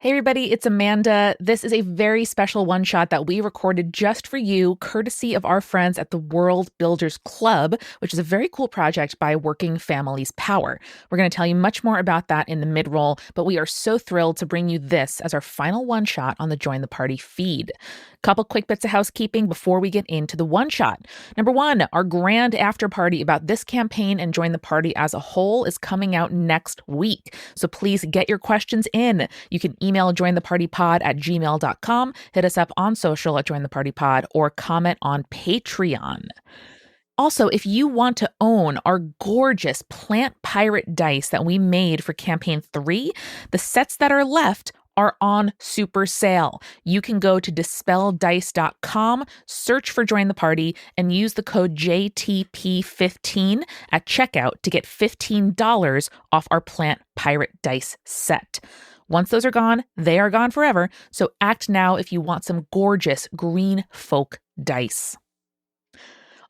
Hey everybody, it's Amanda. This is a very special one-shot that we recorded just for you, courtesy of our friends at the World Builders Club, which is a very cool project by Working Families Power. We're going to tell you much more about that in the mid-roll, but we are so thrilled to bring you this as our final one-shot on the Join the Party feed. Couple quick bits of housekeeping before we get into the one-shot. Number one, our grand after party about this campaign and Join the Party as a whole is coming out next week. So please get your questions in. You can email jointhepartypod@gmail.com, hit us up on social at jointhepartypod, or comment on Patreon. Also, if you want to own our gorgeous plant pirate dice that we made for campaign 3, the sets that are left are on super sale. You can go to dispeldice.com, search for Join the Party, and use the code JTP15 at checkout to get $15 off our Plant Pirate Dice set. Once those are gone, they are gone forever, so act now if you want some gorgeous green folk dice.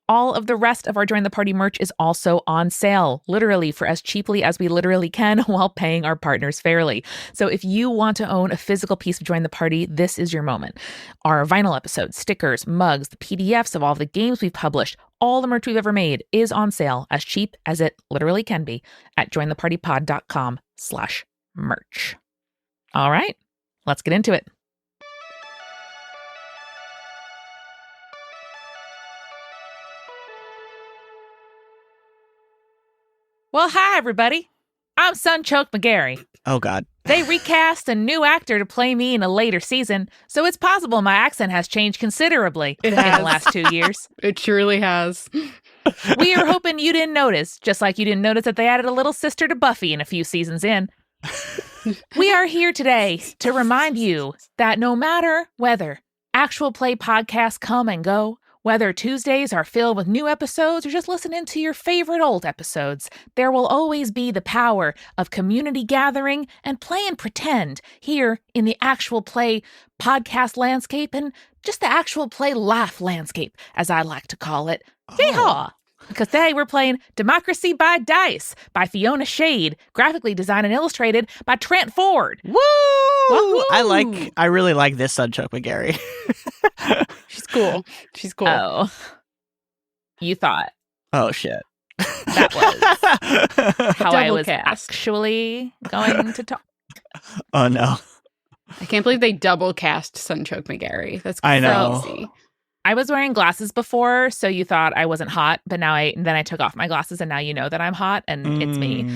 All of the rest of our Join the Party merch is also on sale, literally for as cheaply as we literally can while paying our partners fairly. So if you want to own a physical piece of Join the Party, this is your moment. Our vinyl episodes, stickers, mugs, the PDFs of all the games we've published, all the merch we've ever made is on sale, as cheap as it literally can be, at jointhepartypod.com/merch. All right, let's get into it. Well, hi, everybody. I'm Sunchoke McGarry. Oh, God. They recast a new actor to play me in a later season, so it's possible my accent has changed considerably in the last 2 years. It truly has. We are hoping you didn't notice, just like you didn't notice that they added a little sister to Buffy in a few seasons in. We are here today to remind you that no matter whether actual play podcasts come and go, whether Tuesdays are filled with new episodes or just listening to your favorite old episodes, there will always be the power of community gathering and play and pretend here in the actual play podcast landscape and just the actual play life landscape, as I like to call it. Yeehaw! Because today we're playing Democracy by Dice by Fiona Shade, graphically designed and illustrated by Trent Ford. Woo! Woo-hoo! I really like this Sunchoke McGarry. She's cool. She's cool. Oh. You thought Oh, shit. that was how I Double was cast. actually going to talk. Oh, no. I can't believe they double cast Sunchoke McGarry. That's I know. crazy. I was wearing glasses before, so you thought I wasn't hot, but now I took off my glasses and now you know that I'm hot and it's me.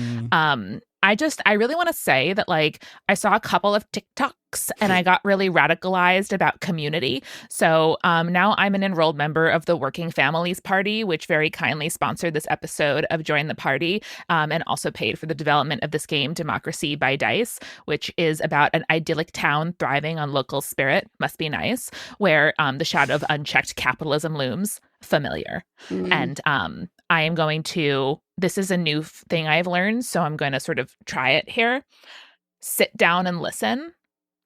I really want to say that, like, I saw a couple of TikToks and I got really radicalized about community. So now I'm an enrolled member of the Working Families Party, which very kindly sponsored this episode of Join the Party and also paid for the development of this game, Democracy by Dice, which is about an idyllic town thriving on local spirit, must be nice, where the shadow of unchecked capitalism looms. Familiar. And I am going to, this is a new thing I've learned, so I'm going to sort of try it here. Sit down and listen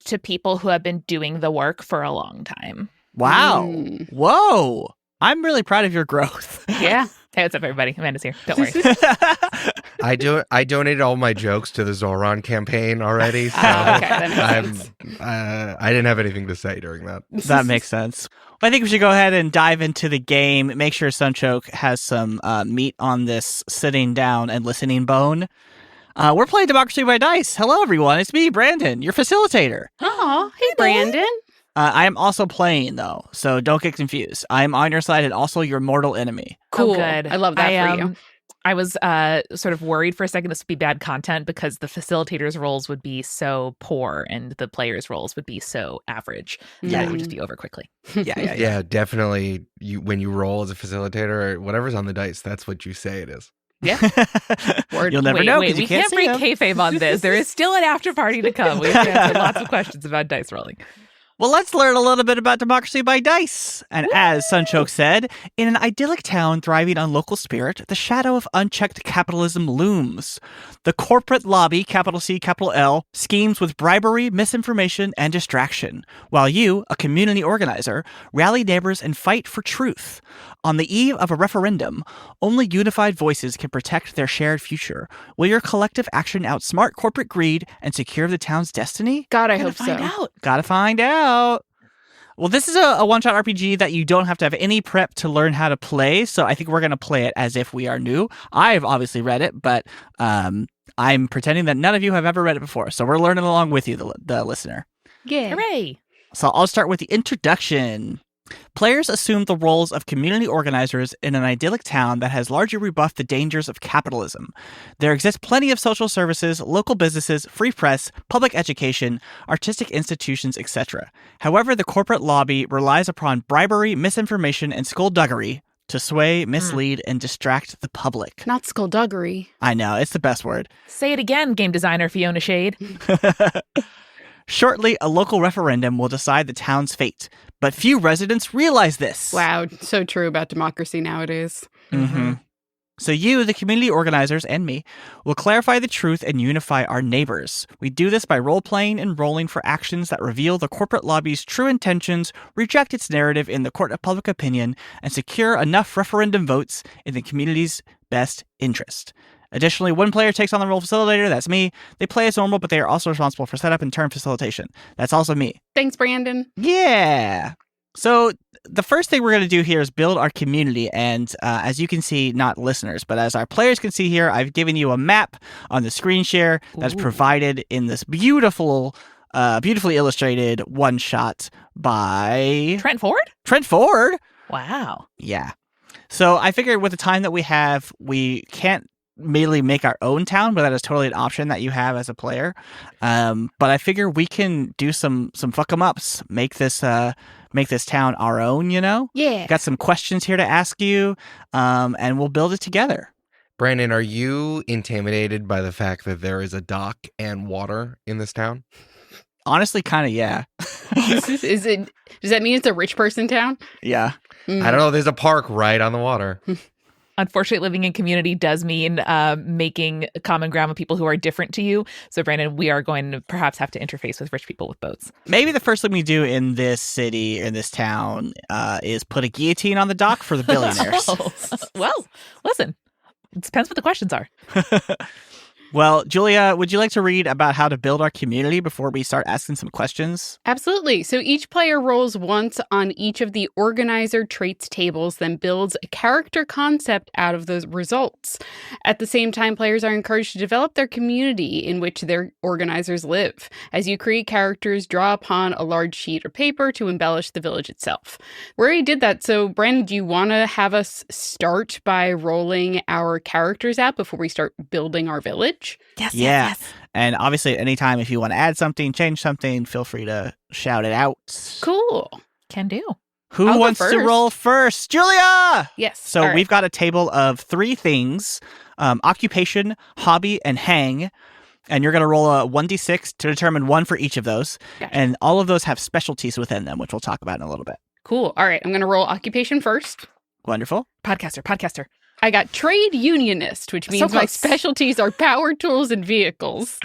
to people who have been doing the work for a long time. Wow. Whoa. I'm really proud of your growth. Yeah. Hey, what's up, everybody? Amanda's here. Don't worry. I donated all my jokes to the Zoran campaign already, so Okay, that makes sense. I didn't have anything to say during that. That makes sense. Well, I think we should go ahead and dive into the game. Make sure Sunchoke has some meat on this sitting down and listening bone. We're playing Democracy by Dice. Hello, everyone. It's me, Brandon, your facilitator. Oh, hey, Brandon. I am also playing, though, so don't get confused. I am on your side and also your mortal enemy. Cool. Oh, good. I love that for you. I was sort of worried for a second this would be bad content because the facilitator's roles would be so poor and the player's roles would be so average. Yeah, it would just be over quickly. Yeah, definitely. When you roll as a facilitator, whatever's on the dice, that's what you say it is. Yeah. You'll never know because we you can't break see kayfabe on this. There is still an after party to come. We have to answer lots of questions about dice rolling. Well, let's learn a little bit about democracy by dice. And as Sunchoke said, in an idyllic town thriving on local spirit, the shadow of unchecked capitalism looms. The corporate lobby, capital C, capital L, schemes with bribery, misinformation, and distraction, while you, a community organizer, rally neighbors and fight for truth. On the eve of a referendum, only unified voices can protect their shared future. Will your collective action outsmart corporate greed and secure the town's destiny? God, I Gotta hope find so. out. Gotta find out. Well, this is a one-shot RPG that you don't have to have any prep to learn how to play, so I think we're going to play it as if we are new. I've obviously read it, but I'm pretending that none of you have ever read it before, so we're learning along with you, the listener. Yeah. Hooray. So I'll start with the introduction. Players assume the roles of community organizers in an idyllic town that has largely rebuffed the dangers of capitalism. There exists plenty of social services, local businesses, free press, public education, artistic institutions, etc. However, the corporate lobby relies upon bribery, misinformation, and skullduggery to sway, mislead, and distract the public. Not skullduggery. I know, it's the best word. Say it again, game designer Fiona Shade. Shortly, a local referendum will decide the town's fate, but few residents realize this. Wow, so true about democracy nowadays. Mm-hmm. So you, the community organizers, and me, will clarify the truth and unify our neighbors. We do this by role-playing and rolling for actions that reveal the corporate lobby's true intentions, reject its narrative in the court of public opinion, and secure enough referendum votes in the community's best interest. Additionally, one player takes on the role of facilitator. That's me. They play as normal, but they are also responsible for setup and turn facilitation. That's also me. Thanks, Brandon. Yeah. So the first thing we're going to do here is build our community. And as you can see, not listeners, but as our players can see here, I've given you a map on the screen share that's provided in this beautifully illustrated one shot by Trent Ford? Trent Ford. Wow. Yeah. So I figured with the time that we have, we can't merely make our own town, but that is totally an option that you have as a player. But I figure we can do some fuck 'em ups, make this town our own, you know? Yeah. Got some questions here to ask you, and we'll build it together. Brandon, are you intimidated by the fact that there is a dock and water in this town? Honestly, kind of, yeah. Does that mean it's a rich person town? Yeah. I don't know. There's a park right on the water. Unfortunately, living in community does mean making common ground with people who are different to you. So, Brandon, we are going to perhaps have to interface with rich people with boats. Maybe the first thing we do in this city, in this town, is put a guillotine on the dock for the billionaires. Well, listen, it depends what the questions are. Well, Julia, would you like to read about how to build our community before we start asking some questions? Absolutely. So each player rolls once on each of the organizer traits tables, then builds a character concept out of those results. At the same time, players are encouraged to develop their community in which their organizers live. As you create characters, draw upon a large sheet of paper to embellish the village itself. We already did that. So, Brandon, do you want to have us start by rolling our characters out before we start building our village? Yes, Yeah. yes. And obviously, at any time, if you want to add something, change something, feel free to shout it out. Cool. Can do. Who I'll go wants to first. roll first? Julia! Yes. So All right. we've got a table of 3 things, occupation, hobby, and hang. And you're going to roll a 1d6 to determine one for each of those. Gotcha. And all of those have specialties within them, which we'll talk about in a little bit. Cool. All right. I'm going to roll occupation first. Wonderful. Podcaster. I got trade unionist, which means my close. specialties are power tools and vehicles.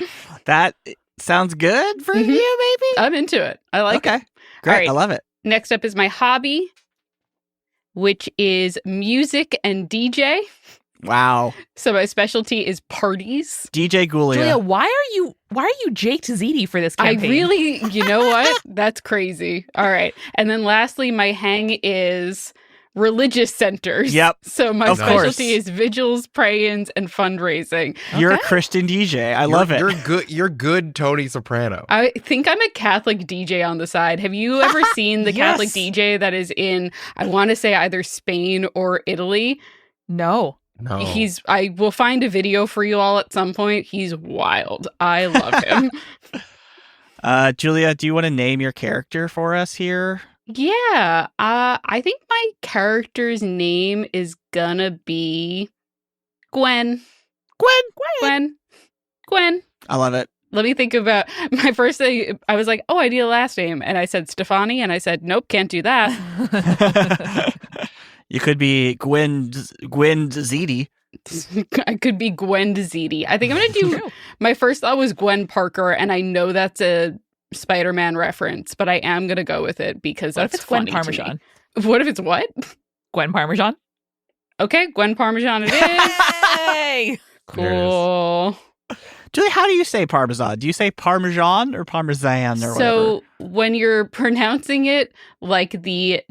That sounds good for Mhm. you, maybe? I'm into it. I like okay. it. Great. All right. I love it. Next up is my hobby, which is music and DJ. Wow. So my specialty is parties. DJ Gulia. Julia, why are you Jake Tazidi for this campaign? I really, you know what? That's crazy. All right. And then lastly, my hang is religious centers. Yep. So my Of course. specialty is vigils, pray-ins, and fundraising. You're a Okay. Christian DJ. I love it. You're good, Tony Soprano. I think I'm a Catholic DJ on the side. Have you ever seen the Catholic Yes. DJ that is in, I want to say either Spain or Italy? No. No. I will find a video for you all at some point. He's wild. I love him. Julia, do you want to name your character for us here? Yeah. I think my character's name is gonna be Gwen. Gwen. I love it. Let me think about my first thing. I was like, oh, I need a last name. And I said Stefani. And I said, nope, can't do that. You could be Gwen Ziti. I could be Gwen Ziti. I think I'm going to do, my first thought was Gwen Parker. And I know that's a Spider-Man reference, but I am going to go with it because What if that's it's Gwen funny to me. Parmesan? What if it's what? Gwen Parmesan? Okay, Gwen Parmesan it is. Hey! Cool. Julie, how do you say Parmesan? Do you say Parmesan or Parmesan or whatever? So when you're pronouncing it like the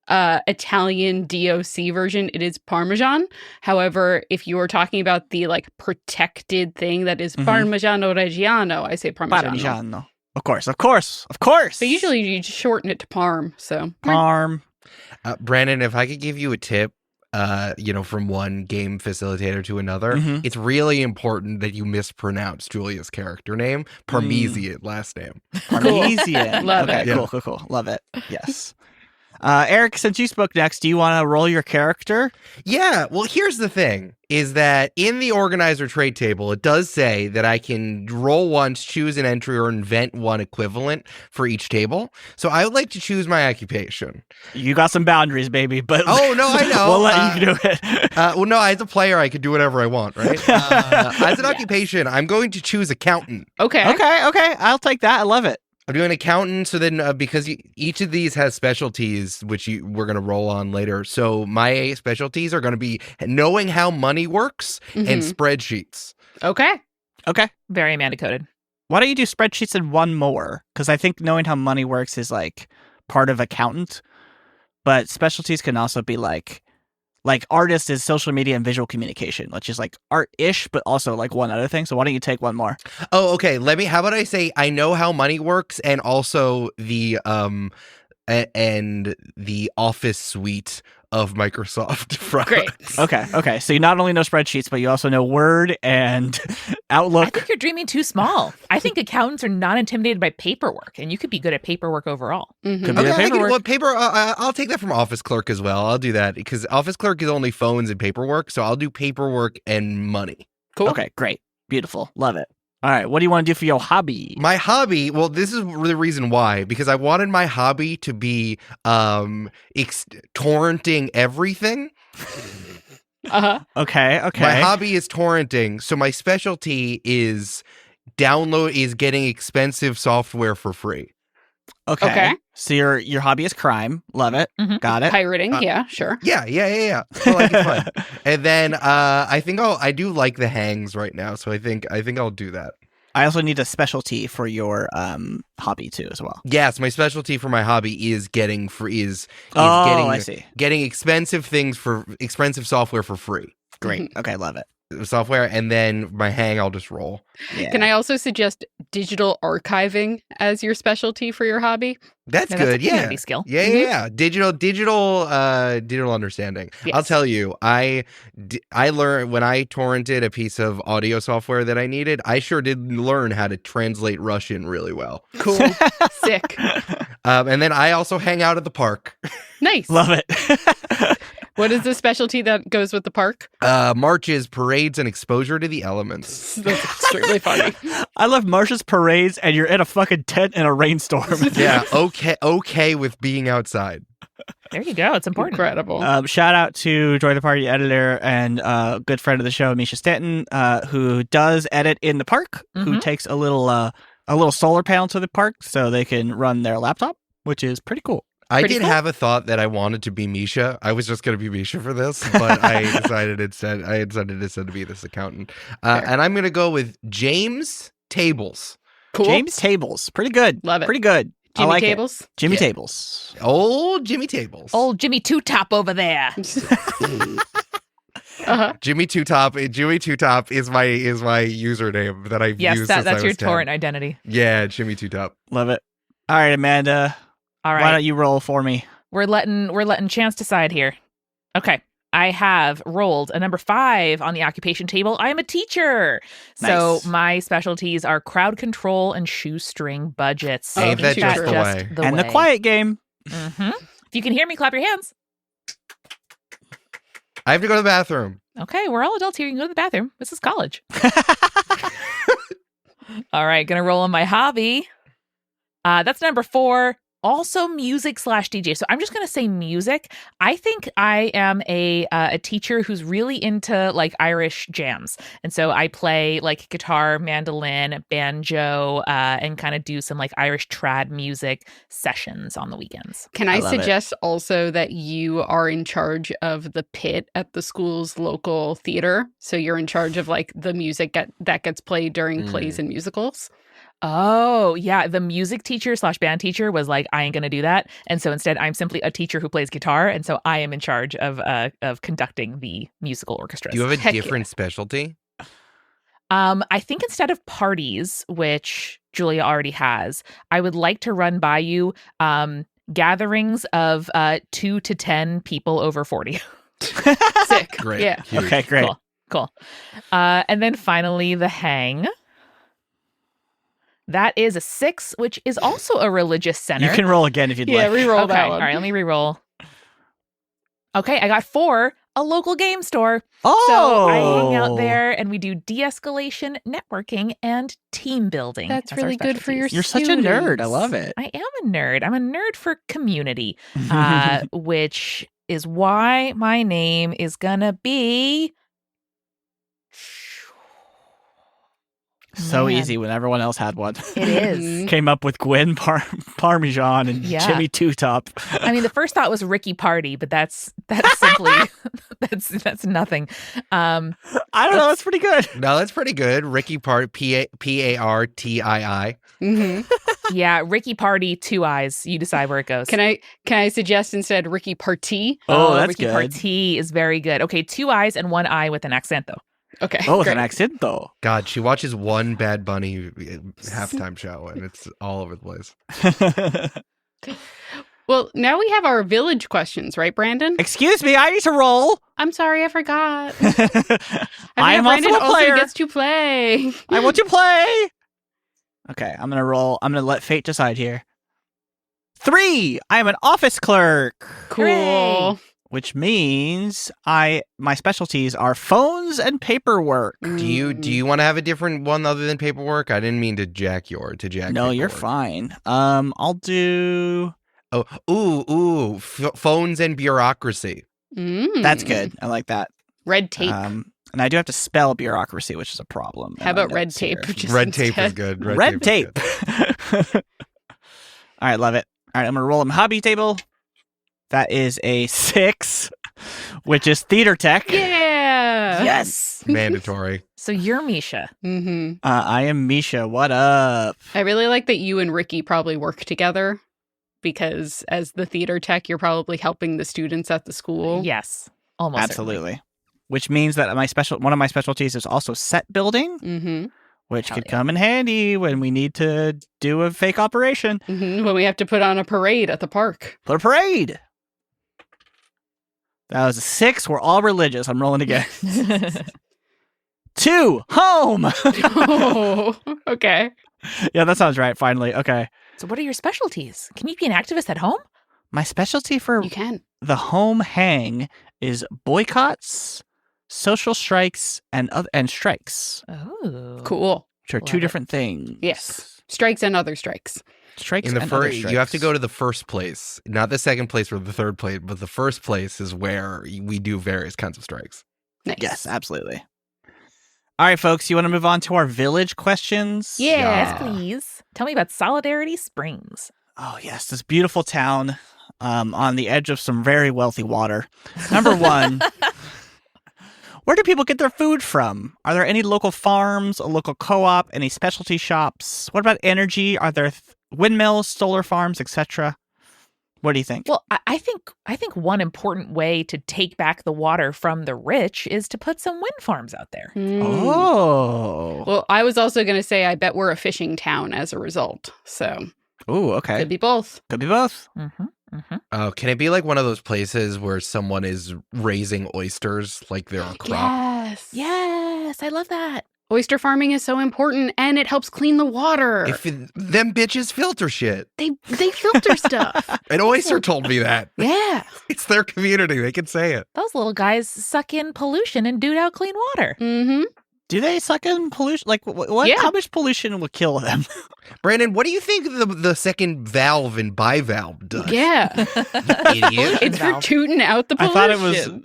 Italian DOC version, it is Parmesan. However, if you are talking about the like protected thing that is Parmigiano Reggiano, I say Parmigiano. Parmigiano. Of course. So usually you just shorten it to Parm. So Parm. Brandon, if I could give you a tip, from one game facilitator to another, it's really important that you mispronounce Julia's character name, Parmesan last name. Parmesan. Love okay, it. Cool. Love it. Yes. Eric, since you spoke next, do you want to roll your character? Yeah, well, here's the thing, is that in the organizer trait table, it does say that I can roll once, choose an entry, or invent one equivalent for each table. So I would like to choose my occupation. You got some boundaries, baby, but oh, no, I know. We'll let you do it. Well, no, as a player, I could do whatever I want, right? As an occupation, I'm going to choose accountant. Okay. I'll take that. I love it. I'm doing accountant, so then because each of these has specialties, which we're going to roll on later. So my specialties are going to be knowing how money works and spreadsheets. Okay. Very Amanda-coded. Why don't you do spreadsheets and one more? Because I think knowing how money works is like part of accountant, but specialties can also be like artist is social media and visual communication, which is like art-ish, but also like one other thing. So why don't you take one more? Oh, okay. How about I say I know how money works and also the Office suite of Microsoft products. Great. Okay. So you not only know spreadsheets, but you also know Word and Outlook. I think you're dreaming too small. I think accountants are not intimidated by paperwork, and you could be good at paperwork overall. Could be Okay, paperwork. I'll take that from office clerk as well. I'll do that because office clerk is only phones and paperwork. So I'll do paperwork and money. Cool. Okay, great. Beautiful. Love it. All right. What do you want to do for your hobby? My hobby, well, this is the reason why, because I wanted my hobby to be torrenting everything. Okay. My hobby is torrenting, so my specialty is getting expensive software for free. Okay. So your hobby is crime. Love it. Got it. Pirating. Yeah, sure. Yeah. So like it's fun. And then I think I do like the hangs right now, so I think I'll do that. I also need a specialty for your hobby too, as well. Yes, my specialty for my hobby is getting I see. Getting expensive software for free. Great. Okay, love it. Software, and then my hang I'll just roll. Yeah. Can I also suggest digital archiving as your specialty for your hobby? That's Yeah, good. that's a Yeah. community skill. Yeah. Digital understanding. Yes. I'll tell you, I learned when I torrented a piece of audio software that I needed. I sure did learn how to translate Russian really well. Cool. Sick. And then I also hang out at the park. Nice. Love it. What is the specialty that goes with the park? Marches, parades, and exposure to the elements. That's extremely funny. I love Marsha's parades, and you're in a fucking tent in a rainstorm. Yeah, okay with being outside. There you go. It's important. Incredible. Shout out to Join the Party editor and good friend of the show, Misha Stanton, who does edit in the park, who takes a little solar panel to the park so they can run their laptop, which is pretty cool. I Pretty did cool. have a thought that I wanted to be Misha. I was just going to be Misha for this, but I decided instead to be this accountant. And I'm going to go with James Tables. Cool. James Tables. Pretty good. Love it. Pretty good. I Jimmy like Tables. It. Jimmy Yeah. Tables. Old Jimmy Tables. Old Jimmy Two Top over there. Jimmy Two Top is my username that I've Yes, used since I that's was your 10. torrent identity. Yeah, Jimmy Two Top. Love it. All right, Amanda. All right. Why don't you roll for me? We're letting Chance decide here. Okay. I have rolled a number 5 on the occupation table. I am a teacher. So Nice. my specialties are crowd control and shoestring budgets. Ain't that That's just the way. And the quiet game. If you can hear me, clap your hands. I have to go to the bathroom. Okay, we're all adults here. You can go to the bathroom. This is college. All right, gonna roll on my hobby. That's number 4. Also music/DJ. So I'm just gonna say music. I think I am a teacher who's really into like Irish jams, and so I play like guitar, mandolin, banjo, and kind of do some like Irish trad music sessions on the weekends. Can I love it. suggest also that you are in charge of the pit at the school's local theater? So you're in charge of like the music that gets played during plays and musicals? Oh, yeah. The music teacher/band teacher was like, I ain't going to do that. And so instead, I'm simply a teacher who plays guitar. And so I am in charge of conducting the musical orchestras. Do you have a Heck yeah. different specialty? I think instead of parties, which Julia already has, I would like to run by you gatherings of 2 to 10 people over 40. Sick. Great. Yeah. Huge. Okay, great. Cool. And then finally, the hang. That is a 6, which is also a religious center. You can roll again if you'd Yeah, like. reroll Okay, that all one. right, let me re-roll. Okay, I got 4, a local game store. Oh! So I hang out there and we do de-escalation, networking, and team building. That's our really good for your specialties. You're such a nerd. I love it. I am a nerd. I'm a nerd for community, which is why my name is gonna be... So Man. easy when everyone else had one. It is. Came up with Gwen Parmesan and Yeah. Jimmy Two Top. I mean, the first thought was Ricky Party, but that's simply that's nothing. I don't know. That's pretty good. No, that's pretty good. Ricky Part Partii. Yeah, Ricky Party, 2 eyes. You decide where it goes. Can I suggest instead Ricky Party? Oh, that's Ricky good. Party is very good. Okay, 2 eyes and 1 eye with an accent though. Okay. Oh, with great. an accent though. God, she watches one Bad Bunny halftime show, and it's all over the place. Well, now we have our village questions, right, Brandon? Excuse me, I need to roll. I'm sorry, I forgot. I am also Brandon a player. also gets to play. I want to play. Okay, I'm gonna roll. I'm gonna let fate decide here. 3. I am an office clerk, Cool. Hooray. which means my specialties are phones and paperwork. Do you want to have a different one other than paperwork? I didn't mean to jack No, paperwork. you're fine. I'll do. Oh, phones and bureaucracy. That's good. I like that. Red tape. And I do have to spell bureaucracy, which is a problem. How about red tape? Just Red tape is instead? good. Red tape. is good. All right, love it. All right, I'm gonna roll my hobby table. That is a 6, which is theater tech. Yeah. Yes. Mandatory. So you're Misha. Mm-hmm. I am Misha. What up? I really like that you and Ricky probably work together because as the theater tech, you're probably helping the students at the school. Yes. Almost Absolutely. Which means that one of my specialties is also set building, Mm-hmm. which Hell could yeah. come in handy when we need to do a fake operation. Mm-hmm. When we have to put on a parade at the park. Put a parade. That was a 6. We're all religious. I'm rolling again. certainly. 2. Home. Oh, okay. Yeah, that sounds right. Finally. Okay. So what are your specialties? Can you be an activist at home? My specialty for You can. the home hang is boycotts, social strikes, and strikes, Oh. Cool. which are Love two it. different things. Yes. Strikes and other strikes. Strikes In the and other first, you have to strikes. go to the first place, not the second place or the third place, but the first place is where we do various kinds of strikes. Nice. Yes, absolutely. All right, folks, you want to move on to our village questions? Yeah. Yes, please. Tell me about Solidarity Springs. Oh, yes, this beautiful town on the edge of some very wealthy water. Number 1, where do people get their food from? Are there any local farms, a local co-op, any specialty shops? What about energy? Are there windmills, solar farms, etc.? What do you think? Well, I think one important way to take back the water from the rich is to put some wind farms out there. Oh. Well, I was also going to say, I bet we're a fishing town as a result. So Ooh, okay. could be both. Could be both. Mm-hmm. Mm-hmm. Oh, can it be like one of those places where someone is raising oysters like they're a crop? Yes. Yes, I love that. Oyster farming is so important and it helps clean the water. Them bitches filter shit. They filter stuff. An oyster told me that. Yeah. It's their community. They can say it. Those little guys suck in pollution and dude out clean water. Mm-hmm. Do they suck in pollution? Like, what? Yeah. How much pollution will kill them? Brandon, what do you think the second valve in bivalve does? Yeah. You idiot. It's for tooting out the I pollution. thought it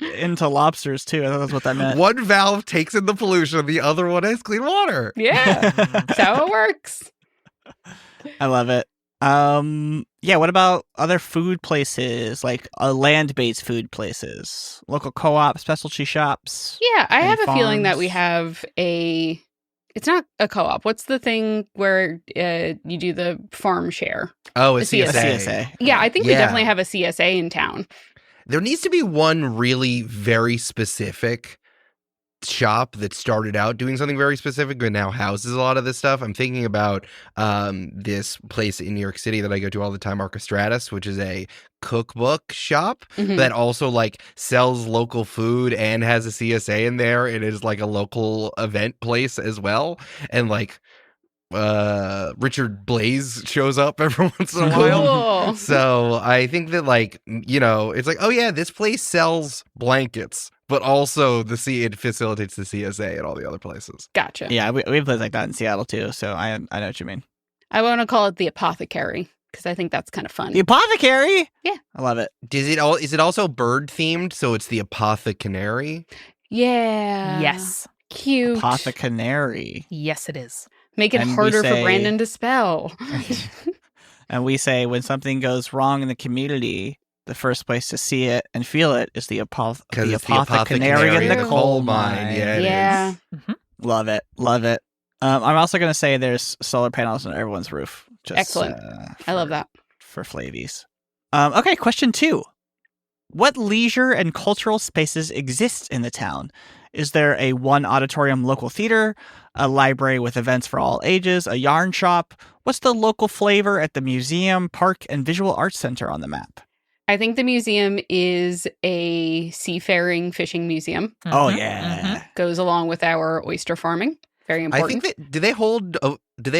was into lobsters, too. I thought that's what that meant. One valve takes in the pollution, the other one has clean water. Yeah. That's how it works. I love it. Yeah, what about other food places, like land-based food places, local co-op, specialty shops? Yeah, I Any have a feeling that we farms? have it's not a co-op. What's the thing where you do the farm share? Oh, a A CSA. CSA. Yeah, I think we Yeah. definitely have a CSA in town. There needs to be one really very specific shop that started out doing something very specific but now houses a lot of this stuff. I'm thinking about this place in New York City that I go to all the time, Archistratus, which is a cookbook shop Mhm. that also like sells local food and has a CSA in there. It is like a local event place as well. And like Richard Blaze shows up every once in a while. Cool. So I think that like, it's like, oh yeah, this place sells blankets, but also it facilitates the CSA at all the other places. Gotcha. Yeah, we have places like that in Seattle, too, so I know what you mean. I want to call it the apothecary because I think that's kind of fun. The apothecary? Yeah. I love it. Is it also bird themed? So it's the apothecary. Yeah. Yes. Cute. Apothecary. Yes, it is. Make it And we harder for say- Brandon to spell. And we say when something goes wrong in the community, the first place to see it and feel it is the Because it's apothecary in the in coal mine. Yeah, it Yeah. is. Love it. Love it. I'm also going to say there's solar panels on everyone's roof. Just, Excellent. I love that. For Flavies. Okay, question 2. What leisure and cultural spaces exist in the town? Is there a one auditorium local theater, a library with events for all ages, a yarn shop? What's the local flavor at the museum, park, and visual arts center on the map? I think the museum is a seafaring fishing museum. Oh, Mhm, yeah. mhm. Goes along with our oyster farming. Very I important. think that do they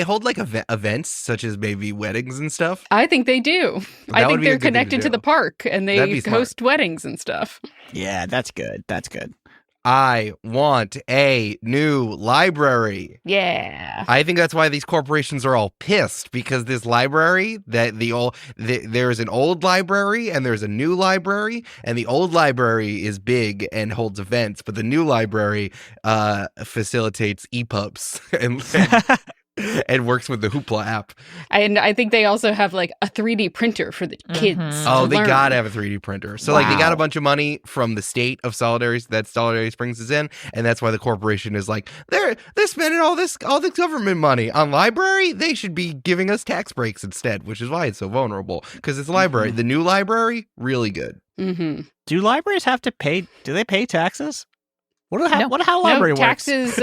hold like events such as maybe weddings and stuff? I think they do. I That would think be a they're good thing to connected to do. the park and That'd they be smart. host weddings and stuff. Yeah, that's good. That's good. I want a new library. Yeah. I think that's why these corporations are all pissed, because this library there's an old library and there's a new library, and the old library is big and holds events, but the new library facilitates EPUBs and works with the Hoopla app. And I think they also have like a 3D printer for the kids. Mhm. Oh, to they learn. gotta have a 3D printer. So like they got Wow. a bunch of money from the state of Solidarity that Solidarity Springs is in, and that's why the corporation is like, they're spending all this government money on library. They should be giving us tax breaks instead, which is why it's so vulnerable, because it's a library. Mhm. The new library, really good. Mm-hmm. Do libraries have to pay? Do they pay taxes? How No. a library No, works? taxes,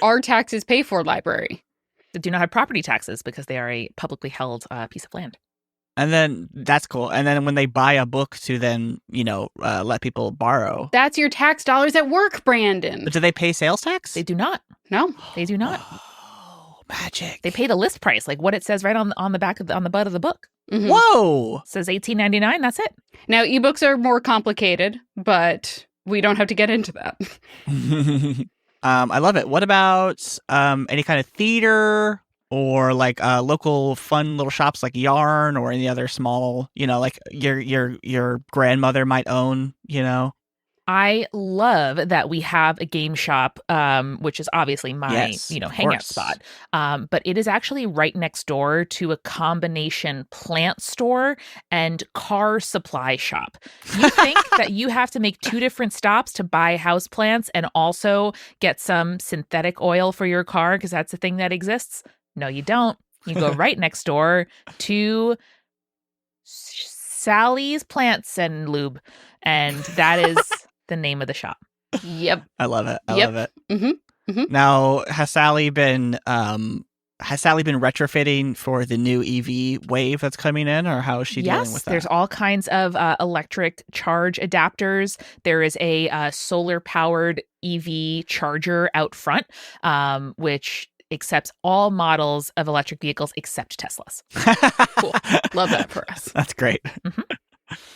our taxes pay for library. They do not have property taxes because they are a publicly held piece of land. And then that's cool. And then when they buy a book to then, let people borrow. That's your tax dollars at work, Brandon. But do they pay sales tax? They do not. No. They do not. Oh, magic. They pay the list price, like what it says right on the back of on the butt of the book. Mhm. Whoa. It says $18.99. That's it. Now, ebooks are more complicated, but we don't have to get into that. I love it. What about any kind of theater or like local fun little shops like Yarn or any other small, like your grandmother might own, I love that we have a game shop, which is obviously my, Yes, of hangout course. spot. But it is actually right next door to a combination plant store and car supply shop. You think that you have to make 2 different stops to buy house plants and also get some synthetic oil for your car because that's a thing that exists? No, you don't. You go right next door to Sally's Plants and Lube, and that is the name of the shop. Yep. I love it. I Yep. love it. Mhm, mhm. Now, has Sally been retrofitting for the new EV wave that's coming in, or how is she dealing with that? There's all kinds of electric charge adapters. There is a solar-powered EV charger out front, which accepts all models of electric vehicles except Teslas. Cool. Love that for us. That's great. Mhm.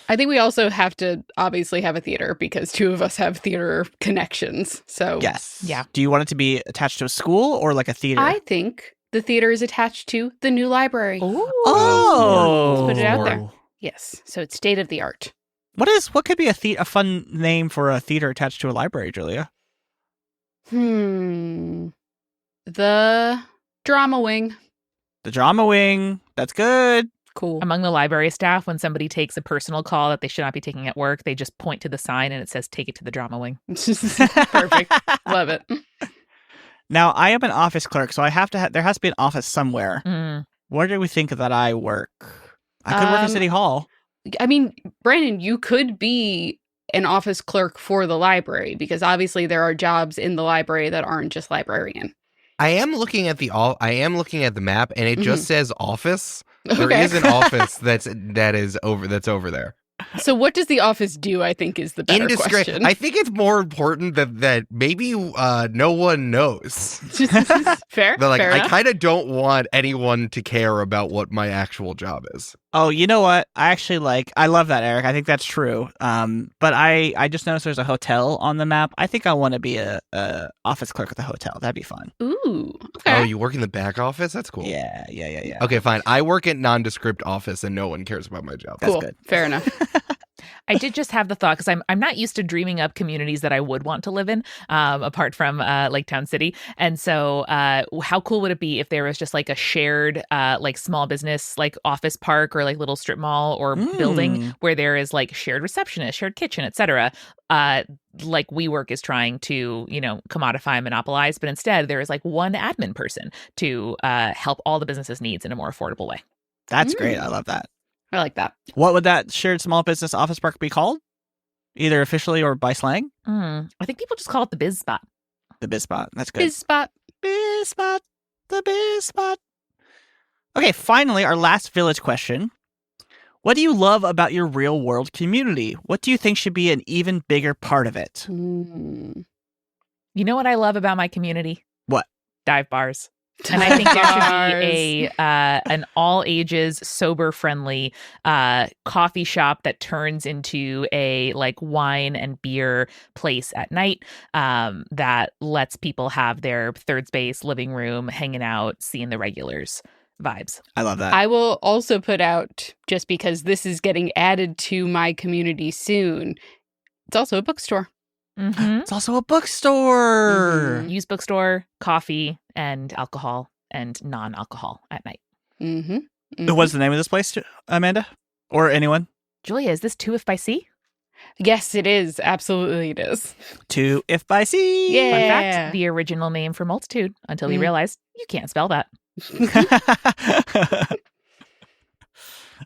I think we also have to obviously have a theater because two of us have theater connections. So Yes. Yeah. Do you want it to be attached to a school or like a theater? I think the theater is attached to the new library. Oh. Let's put it out there. Oh. Yes. So it's state of the art. What could be a fun name for a theater attached to a library, Julia? The drama wing. The drama wing. That's good. Cool. Among the library staff, when somebody takes a personal call that they should not be taking at work, they just point to the sign and it says, "Take it to the drama wing." Perfect. Love it. Now, I am an office clerk, so there has to be an office somewhere. Mm. Where do we think that I work? I could work at City Hall. I mean, Brandon, you could be an office clerk for the library because obviously there are jobs in the library that aren't just librarian. I am looking at the map, and it just says office. There Okay. is an office that's over there. So what does the office do, I think, is the better question. I think it's more important that maybe no one knows. Fair. But Fair I enough. kind of don't want anyone to care about what my actual job is. Oh, you know what? I love that, Eric. I think that's true. But I just noticed there's a hotel on the map. I think I want to be a office clerk at the hotel. That'd be fun. Ooh. Oh, Okay. you work in the back office? That's cool. Yeah. Okay, fine. I work at nondescript office, and no one cares about my job. That's Cool. good. Fair enough. I did just have the thought because I'm not used to dreaming up communities that I would want to live in, apart from Lake Town City. And so, how cool would it be if there was just like a shared, like small business, like office park or like little strip mall or building where there is like shared receptionist, shared kitchen, etc. Like WeWork is trying to, commodify and monopolize, but instead there is like one admin person to help all the business's needs in a more affordable way. That's great. I love that. I like that. What would that shared small business office park be called? Either officially or by slang? I think people just call it the Biz Spot. The Biz Spot. That's good. Biz spot. Biz Spot. The Biz Spot. Okay, finally, our last village question. What do you love about your real world community? What do you think should be an even bigger part of it? Mm. You know what I love about my community? What? Dive bars. And I think there should be an all ages, sober friendly coffee shop that turns into a like wine and beer place at night that lets people have their third space, living room, hanging out, seeing the regulars vibes. I love that. I will also put out, just because this is getting added to my community soon, it's also a bookstore. Mm-hmm. It's also a bookstore. Mhm. Used bookstore, coffee, and alcohol and non-alcohol at night. Mm-hmm. What's the name of this place, Amanda? Or anyone? Julia, is this 2 if by C? Yes, it is. Absolutely, it is. 2 if by C. Yeah. Fun fact, the original name for multitude until we realized you can't spell that.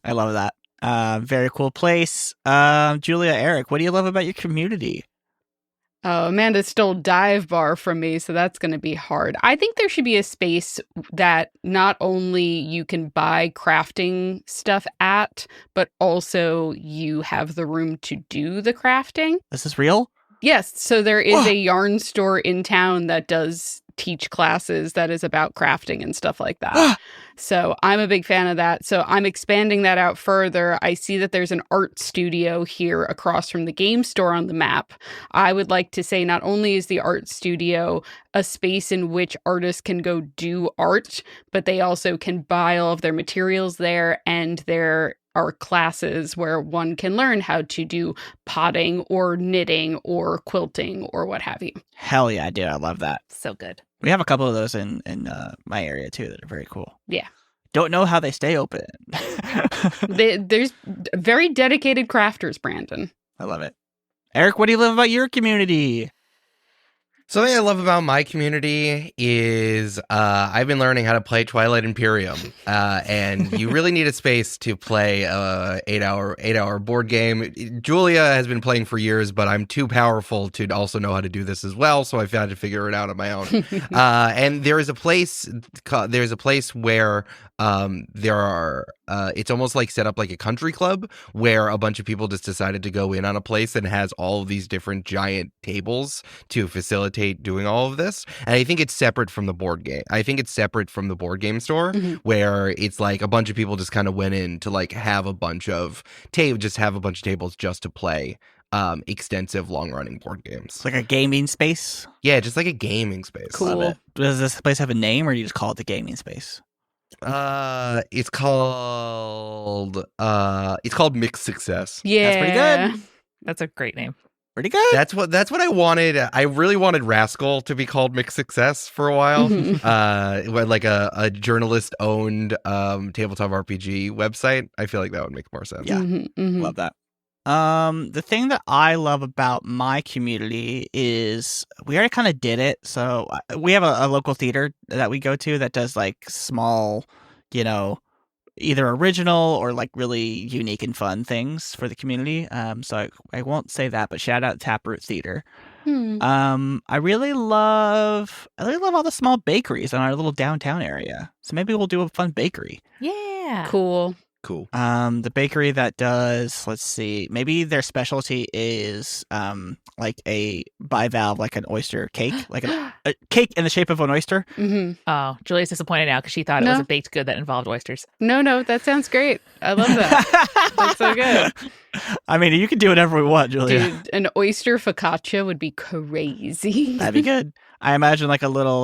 I love that. Very cool place. Julia, Eric, what do you love about your community? Oh, Amanda stole dive bar from me, so that's going to be hard. I think there should be a space that not only you can buy crafting stuff at, but also you have the room to do the crafting. Is this real? Yes, so there is a yarn store in town that does teach classes that is about crafting and stuff like that. So I'm a big fan of that. So I'm expanding that out further. I see that there's an art studio here across from the game store on the map. I would like to say not only is the art studio a space in which artists can go do art, but they also can buy all of their materials there, and there are classes where one can learn how to do potting or knitting or quilting or what have you. Hell yeah, dude. I love that. So good. We have a couple of those in my area, too, that are very cool. Yeah. Don't know how they stay open. There's very dedicated crafters, Brandon. I love it. Eric, what do you love about your community? Something I love about my community is I've been learning how to play Twilight Imperium, and you really need a space to play a 8-hour board game. Julia has been playing for years, but I'm too powerful to also know how to do this as well, so I've had to figure it out on my own. And there is a place where there are it's almost like set up like a country club where a bunch of people just decided to go in on a place that has all of these different giant tables to facilitate doing all of this. And I think it's separate from the board game. I think it's separate from the board game store where it's like a bunch of people just kind of went in to like have a bunch of tables just to play extensive long-running board games. It's like a gaming space. Yeah, just like a gaming space. Cool. Love it. Does this place have a name, or do you just call it the gaming space? It's called Mixed Success. Yeah. That's pretty good. That's a great name. Pretty good. That's what I wanted. I really wanted Rascal to be called Mixed Success for a while. Like a journalist-owned tabletop RPG website. I feel like that would make more sense. Yeah. Love that. The thing that I love about my community is we already kind of did it. So we have a local theater that we go to that does like small, either original or like really unique and fun things for the community. So I won't say that, but shout out Taproot Theater. I really love all the small bakeries in our little downtown area. So maybe we'll do a fun bakery. Yeah. Cool. Cool. The bakery that does, let's see, maybe their specialty is like a bivalve, like an oyster cake, like a cake in the shape of an oyster. Oh, Julia's disappointed now because she thought it was a baked good that involved oysters. No, that sounds great. I love that. That's so good. I mean, you can do whatever we want, Julia. Dude, an oyster focaccia would be crazy. That'd be good. I imagine like a little,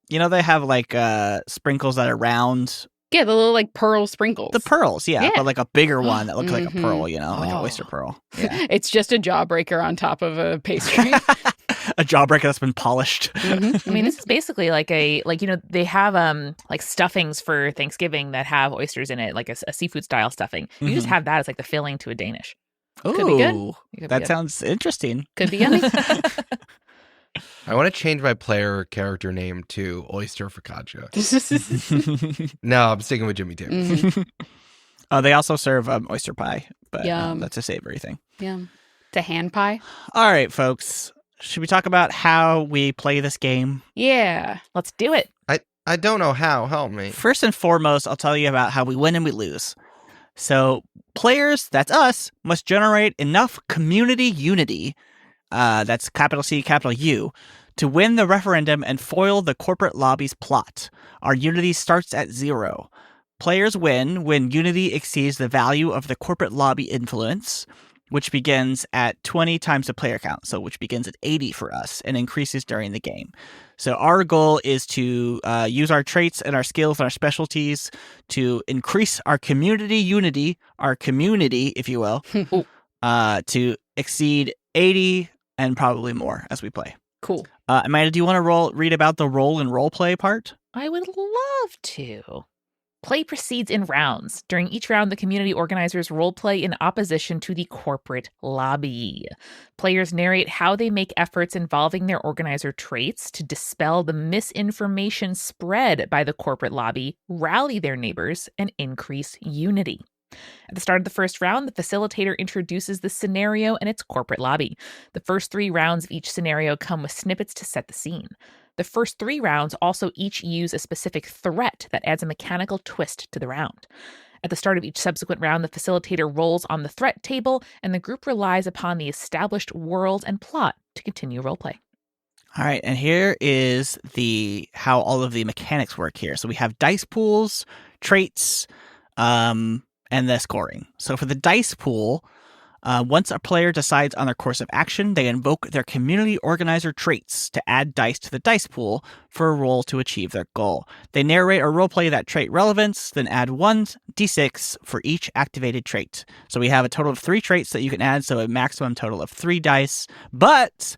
they have like sprinkles that are round. Yeah, the little like pearl sprinkles. The pearls, yeah, but like a bigger one that looks like a pearl, like an Oh. oyster pearl. Yeah. It's just a jawbreaker on top of a pastry. A jawbreaker that's been polished. I mean, this is basically like they have like stuffings for Thanksgiving that have oysters in it, like a seafood style stuffing. You just have that as like the filling to a Danish. Ooh, Could be good. Could be that good. sounds interesting. Could be yummy. I want to change my player character name to Oyster Focaccia. No, I'm sticking with Jimmy Tim. They also serve oyster pie, but Yum. that's a savory thing. Yeah. To hand pie. All right, folks. Should we talk about how we play this game? Yeah. Let's do it. I don't know how. Help me. First and foremost, I'll tell you about how we win and we lose. So players, that's us, must generate enough community unity, that's capital C, capital U, to win the referendum and foil the corporate lobby's plot. Our unity starts at 0. Players win when unity exceeds the value of the corporate lobby influence, which begins at 20 times the player count, so which begins at 80 for us and increases during the game. So our goal is to use our traits and our skills and our specialties to increase our community unity, our community, if you will, to exceed 80 and probably more as we play. Cool. Amanda, do you want to read about the role and role play part? I would love to. Play proceeds in rounds. During each round, the community organizers role play in opposition to the corporate lobby. Players narrate how they make efforts involving their organizer traits to dispel the misinformation spread by the corporate lobby, rally their neighbors, and increase unity. At the start of the first round, the facilitator introduces the scenario and its corporate lobby. The first 3 rounds of each scenario come with snippets to set the scene. The first 3 rounds also each use a specific threat that adds a mechanical twist to the round. At the start of each subsequent round, the facilitator rolls on the threat table, and the group relies upon the established world and plot to continue roleplay. All right, and here is how all of the mechanics work here. So we have dice pools, traits, and the scoring. So for the dice pool, once a player decides on their course of action, they invoke their community organizer traits to add dice to the dice pool for a roll to achieve their goal. They narrate or roleplay that trait relevance, then add 1d6 for each activated trait. So we have a total of 3 traits that you can add, so a maximum total of 3 dice. But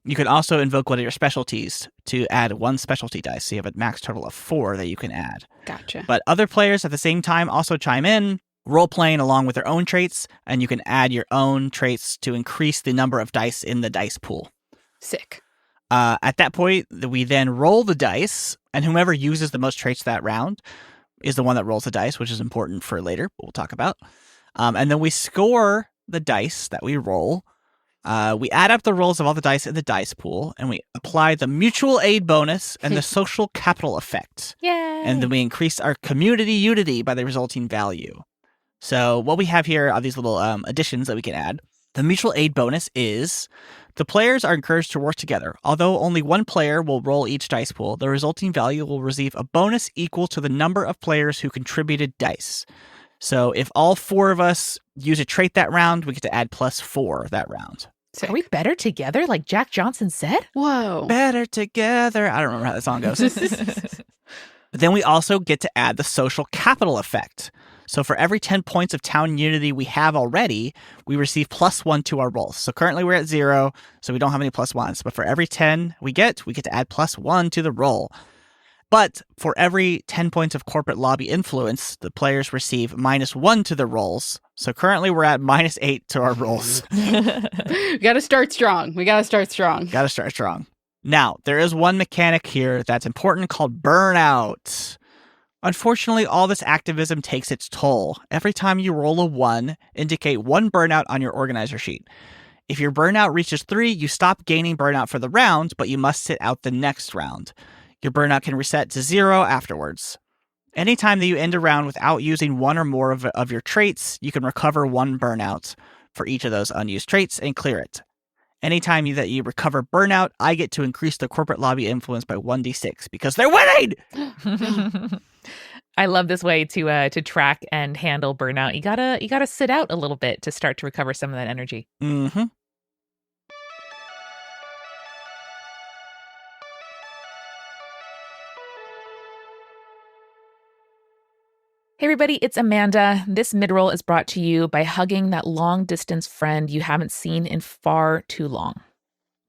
you can also invoke one of your specialties to add 1 specialty dice. So you have a max total of 4 that you can add. Gotcha. But other players at the same time also chime in, role-playing along with their own traits, and you can add your own traits to increase the number of dice in the dice pool. Sick. At that point, we then roll the dice, and whomever uses the most traits that round is the one that rolls the dice, which is important for later, we'll talk about. And then we score the dice that we roll We add up the rolls of all the dice in the dice pool, and we apply the mutual aid bonus and the social capital effect. Yay! And then we increase our community unity by the resulting value. So what we have here are these little additions that we can add. The mutual aid bonus is the players are encouraged to work together. Although only one player will roll each dice pool, the resulting value will receive a bonus equal to the number of players who contributed dice. So if all 4 of us use a trait that round, we get to add +4 that round. Sick. Are we better together, like Jack Johnson said? Whoa. Better together. I don't remember how that song goes. But then we also get to add the social capital effect. So for every 10 points of town unity we have already, we receive +1 to our rolls. So currently we're at 0, so we don't have any +1s. But for every 10 we get to add +1 to the roll. But for every 10 points of corporate lobby influence, the players receive -1 to the rolls. So currently we're at -8 to our rolls. We gotta start strong. Gotta start strong. Now, there is one mechanic here that's important called burnout. Unfortunately, all this activism takes its toll. Every time you roll a 1, indicate 1 burnout on your organizer sheet. If your burnout reaches 3, you stop gaining burnout for the round, but you must sit out the next round. Your burnout can reset to 0 afterwards. Anytime that you end a round without using 1 or more of your traits, you can recover 1 burnout for each of those unused traits and clear it. Anytime that you recover burnout, I get to increase the corporate lobby influence by 1d6 because they're winning! I love this way to track and handle burnout. You gotta sit out a little bit to start to recover some of that energy. Mm-hmm. Hey everybody, it's Amanda. This midroll is brought to you by hugging that long-distance friend you haven't seen in far too long.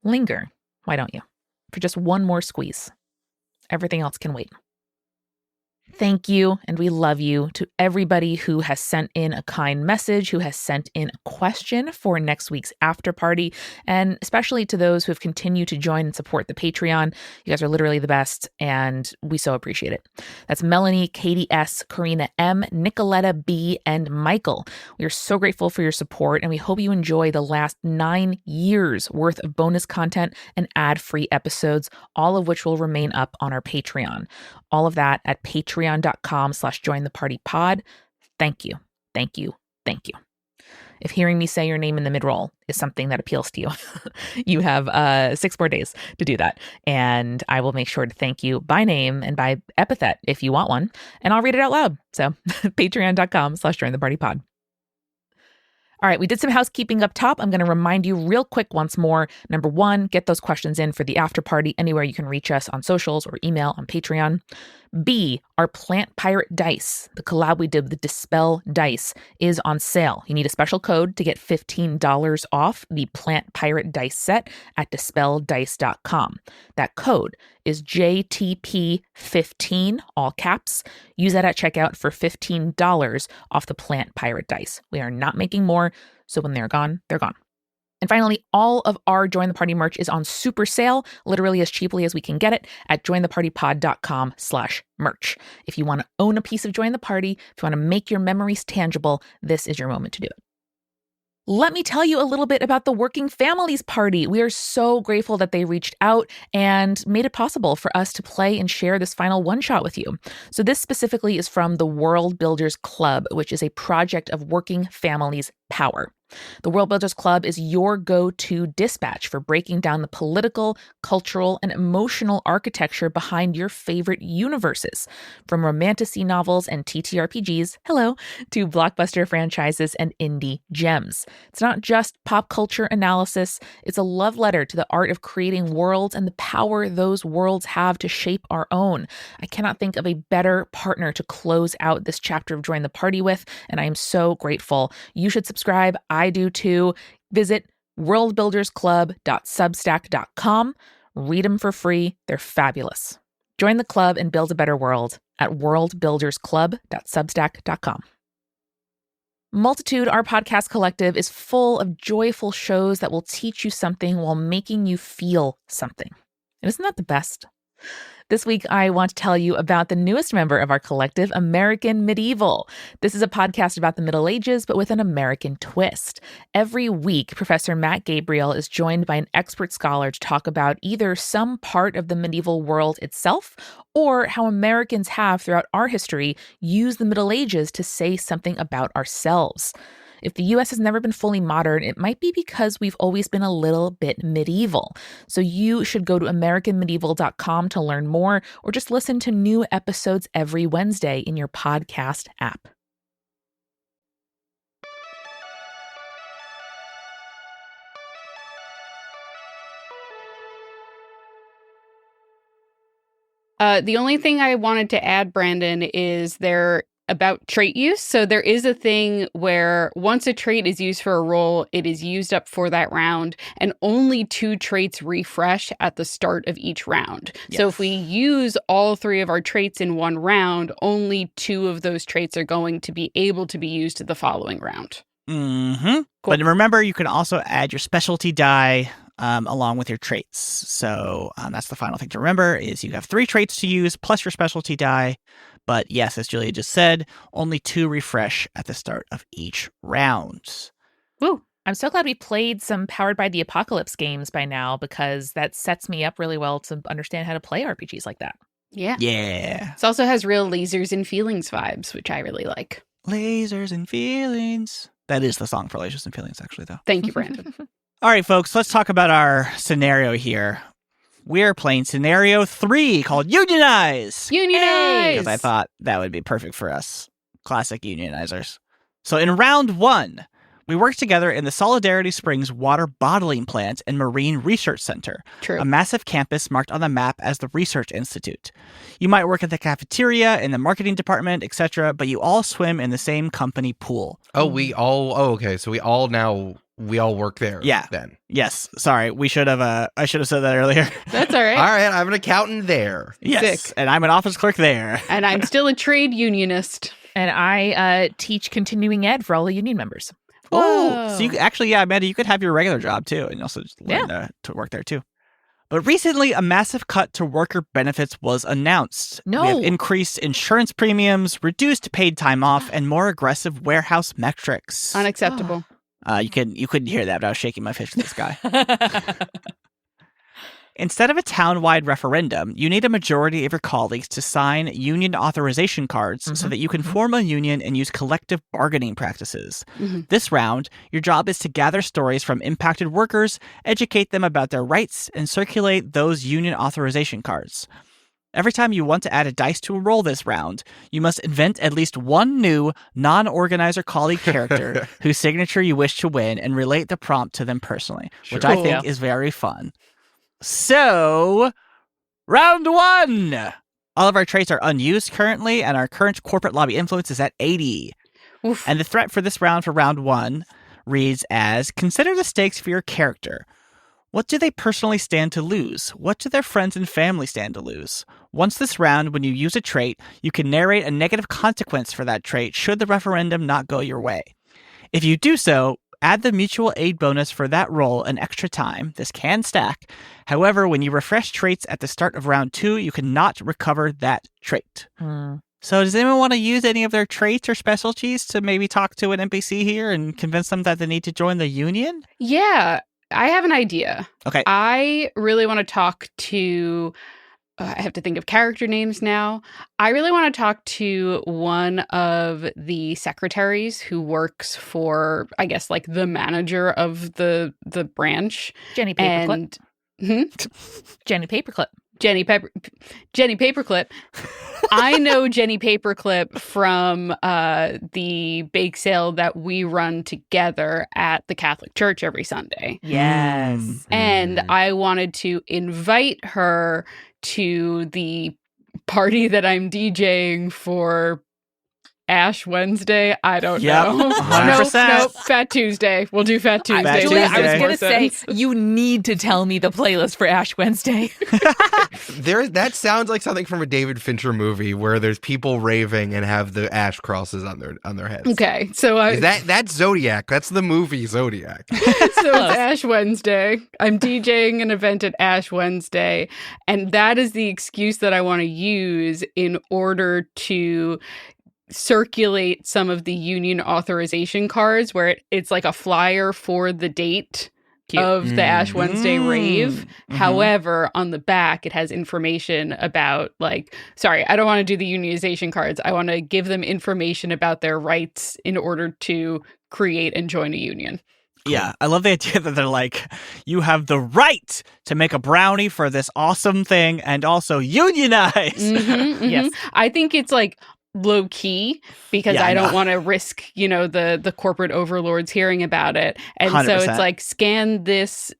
Linger, why don't you? For just one more squeeze. Everything else can wait. Thank you, and we love you, to everybody who has sent in a kind message, who has sent in a question for next week's after party, and especially to those who have continued to join and support the Patreon. You guys are literally the best, and we so appreciate it. That's Melanie, Katie S., Karina M., Nicoletta B., and Michael. We are so grateful for your support, and we hope you enjoy the last 9 years worth of bonus content and ad-free episodes, all of which will remain up on our Patreon. All of that at patreon.com/jointhepartypod. Thank you. Thank you. Thank you. If hearing me say your name in the mid-roll is something that appeals to you, you have 6 more days to do that. And I will make sure to thank you by name and by epithet if you want one. And I'll read it out loud. So patreon.com/jointhepartypod. All right, we did some housekeeping up top. I'm going to remind you real quick once more. Number 1, get those questions in for the after party anywhere you can reach us on socials or email on Patreon. B, our Plant Pirate dice, the collab we did with the Dispel dice, is on sale. You need a special code to get $15 off the Plant Pirate dice set at dispeldice.com. That code is JTP15, all caps. Use that at checkout for $15 off the Plant Pirate dice. We are not making more, so when they're gone, they're gone. And finally, all of our Join the Party merch is on super sale, literally as cheaply as we can get it, at jointhepartypod.com/merch. If you want to own a piece of Join the Party, if you want to make your memories tangible, this is your moment to do it. Let me tell you a little bit about the Working Families Party. We are so grateful that they reached out and made it possible for us to play and share this final one-shot with you. So this specifically is from the World Builders Club, which is a project of Working Families Power. The World Builders Club is your go-to dispatch for breaking down the political, cultural, and emotional architecture behind your favorite universes, from romantasy novels and TTRPGs, to blockbuster franchises and indie gems. It's not just pop culture analysis, it's a love letter to the art of creating worlds and the power those worlds have to shape our own. I cannot think of a better partner to close out this chapter of Join the Party with, and I am so grateful. You should subscribe. I do too. Visit worldbuildersclub.substack.com. Read them for free. They're fabulous. Join the club and build a better world at worldbuildersclub.substack.com. Multitude, our podcast collective, is full of joyful shows that will teach you something while making you feel something. And isn't that the best? This week, I want to tell you about the newest member of our collective, American Medieval. This is a podcast about the Middle Ages, but with an American twist. Every week, Professor Matt Gabriel is joined by an expert scholar to talk about either some part of the medieval world itself or how Americans have, throughout our history, used the Middle Ages to say something about ourselves. If the U.S. has never been fully modern, it might be because we've always been a little bit medieval. So you should go to AmericanMedieval.com to learn more, or just listen to new episodes every Wednesday in your podcast app. The only thing I wanted to add, Brandon, is about trait use. So there is a thing where once a trait is used for a role, it is used up for that round, and only 2 traits refresh at the start of each round. Yes. So if we use all 3 of our traits in one round, only 2 of those traits are going to be able to be used the following round. Mm-hmm. Cool. But remember, you can also add your specialty die along with your traits. So that's the final thing to remember is you have 3 traits to use plus your specialty die. But yes, as Julia just said, only 2 refresh at the start of each round. Woo! I'm so glad we played some Powered by the Apocalypse games by now, because that sets me up really well to understand how to play RPGs like that. Yeah. Yeah. It also has real lasers and feelings vibes, which I really like. Lasers and feelings. That is the song for Lasers and Feelings, actually, though. Thank you, Brandon. All right, folks, let's talk about our scenario here. We're playing scenario 3 called Unionize. Unionize! Because I thought that would be perfect for us. Classic unionizers. So in round 1, we work together in the Solidarity Springs Water Bottling Plant and Marine Research Center, True. a massive campus marked on the map as the Research Institute. You might work at the cafeteria, in the marketing department, etc., but you all swim in the same company pool. Okay. So we all work there. Yeah. Then. Yes. Sorry. I should have said that earlier. That's all right. All right. I'm an accountant there. Yes. Sick. And I'm an office clerk there. And I'm still a trade unionist. And I teach continuing ed for all the union members. Oh, so Whoa. you actually, yeah, Amanda, you could have your regular job too, and also just learn to work there too. But recently, a massive cut to worker benefits was announced. No. We have increased insurance premiums, reduced paid time off, and more aggressive warehouse metrics. Unacceptable. You couldn't hear that, but I was shaking my fist at this guy. Instead of a town-wide referendum, you need a majority of your colleagues to sign union authorization cards so that you can form a union and use collective bargaining practices. Mm-hmm. This round, your job is to gather stories from impacted workers, educate them about their rights, and circulate those union authorization cards. Every time you want to add a dice to a roll this round, you must invent at least one new non-organizer colleague character whose signature you wish to win and relate the prompt to them personally, which I think is very fun. So, round 1! All of our traits are unused currently, and our current corporate lobby influence is at 80. Oof. And the threat for this round, for round 1, reads as, consider the stakes for your character. What do they personally stand to lose? What do their friends and family stand to lose? Once this round, when you use a trait, you can narrate a negative consequence for that trait should the referendum not go your way. If you do so, add the mutual aid bonus for that roll an extra time. This can stack. However, when you refresh traits at the start of round 2, you cannot recover that trait. So does anyone want to use any of their traits or specialties to maybe talk to an NPC here and convince them that they need to join the union? Yeah, I have an idea. Okay. I really want to talk to... I have to think of character names now. I really want to talk to one of the secretaries who works for, I guess, like the manager of the branch. Jenny Paperclip. Jenny Paperclip. Jenny Paperclip. I know Jenny Paperclip from the bake sale that we run together at the Catholic Church every Sunday. Yes. And I wanted to invite her to the party that I'm DJing for Ash Wednesday. I don't Yep, know. 100%. Nope. Fat Tuesday. We'll do Fat Tuesday. Fat Julia, I Tuesday. was Makes going more to say, sense. you need to tell me the playlist for Ash Wednesday. That sounds like something from a David Fincher movie where there's people raving and have the ash crosses on their heads. Okay, so Is that's Zodiac? That's the movie Zodiac. so it's Ash Wednesday. I'm DJing an event at Ash Wednesday, and that is the excuse that I want to use in order to circulate some of the union authorization cards where it's like a flyer for the date Cute. of the Ash Wednesday rave. Mhm. However, on the back, it has information about sorry, I don't want to do the unionization cards. I want to give them information about their rights in order to create and join a union. Yeah, I love the idea that they're like, you have the right to make a brownie for this awesome thing and also unionize. Yes. I think it's low key because Yeah, I don't no. want to risk, the corporate overlords hearing about it. And so 100%. it's scan this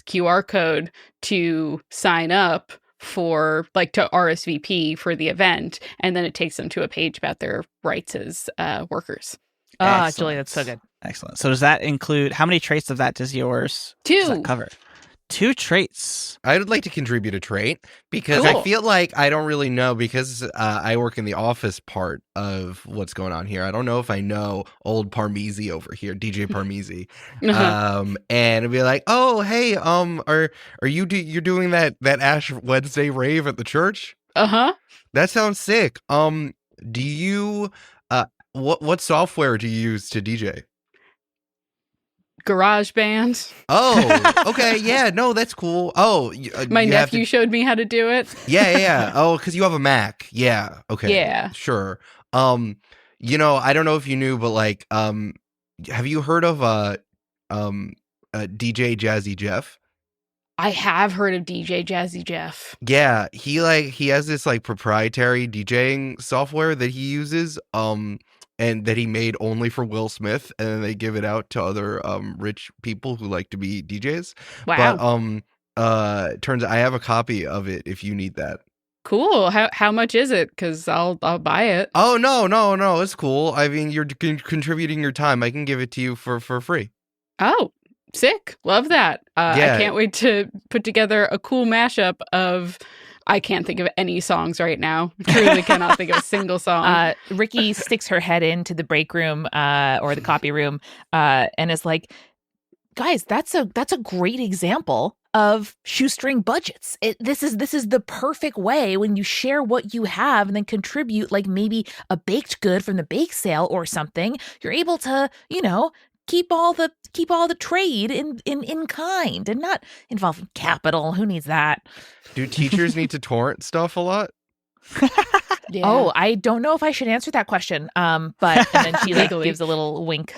QR code to sign up for to RSVP for the event, and then it takes them to a page about their rights as workers. Excellent. Julia, that's so good. Excellent. So does that include, how many traits of that does yours does that 2. cover? 2 traits. I would like to contribute a trait because I Cool. feel like I don't really know because I work in the office part of what's going on here. I don't know if I know old Parmeesi over here, DJ Parmeesi, and it'd be like, oh hey, are you're doing that Ash Wednesday rave at the church? That sounds sick. Do you what software do you use to DJ? GarageBand. Oh, okay, yeah, no, that's cool. Oh, My you have nephew showed me how to do it. Yeah. Oh, because you have a Mac. Yeah. Okay. Yeah. Sure. I don't know if you knew, but have you heard of DJ Jazzy Jeff? I have heard of DJ Jazzy Jeff. Yeah, he has this proprietary DJing software that he uses, and that he made only for Will Smith, and then they give it out to other rich people who like to be DJs. Wow. But turns out I have a copy of it if you need that. Cool. How much is it? Because I'll buy it. Oh no, it's cool. I mean, you're contributing your time. I can give it to you for free. Oh, sick. Love that. Yeah. I can't wait to put together a cool mashup of. I can't think of any songs right now. Truly cannot think of a single song. Ricky sticks her head into the break room or the copy room and is like, guys, that's a great example of shoestring budgets. This is the perfect way when you share what you have and then contribute maybe a baked good from the bake sale or something. You're able to, keep all the trade in kind and not involving capital. Who needs that? Do teachers need to torrent stuff a lot? Yeah. Oh, I don't know if I should answer that question. But and then she Legally. gives a little wink.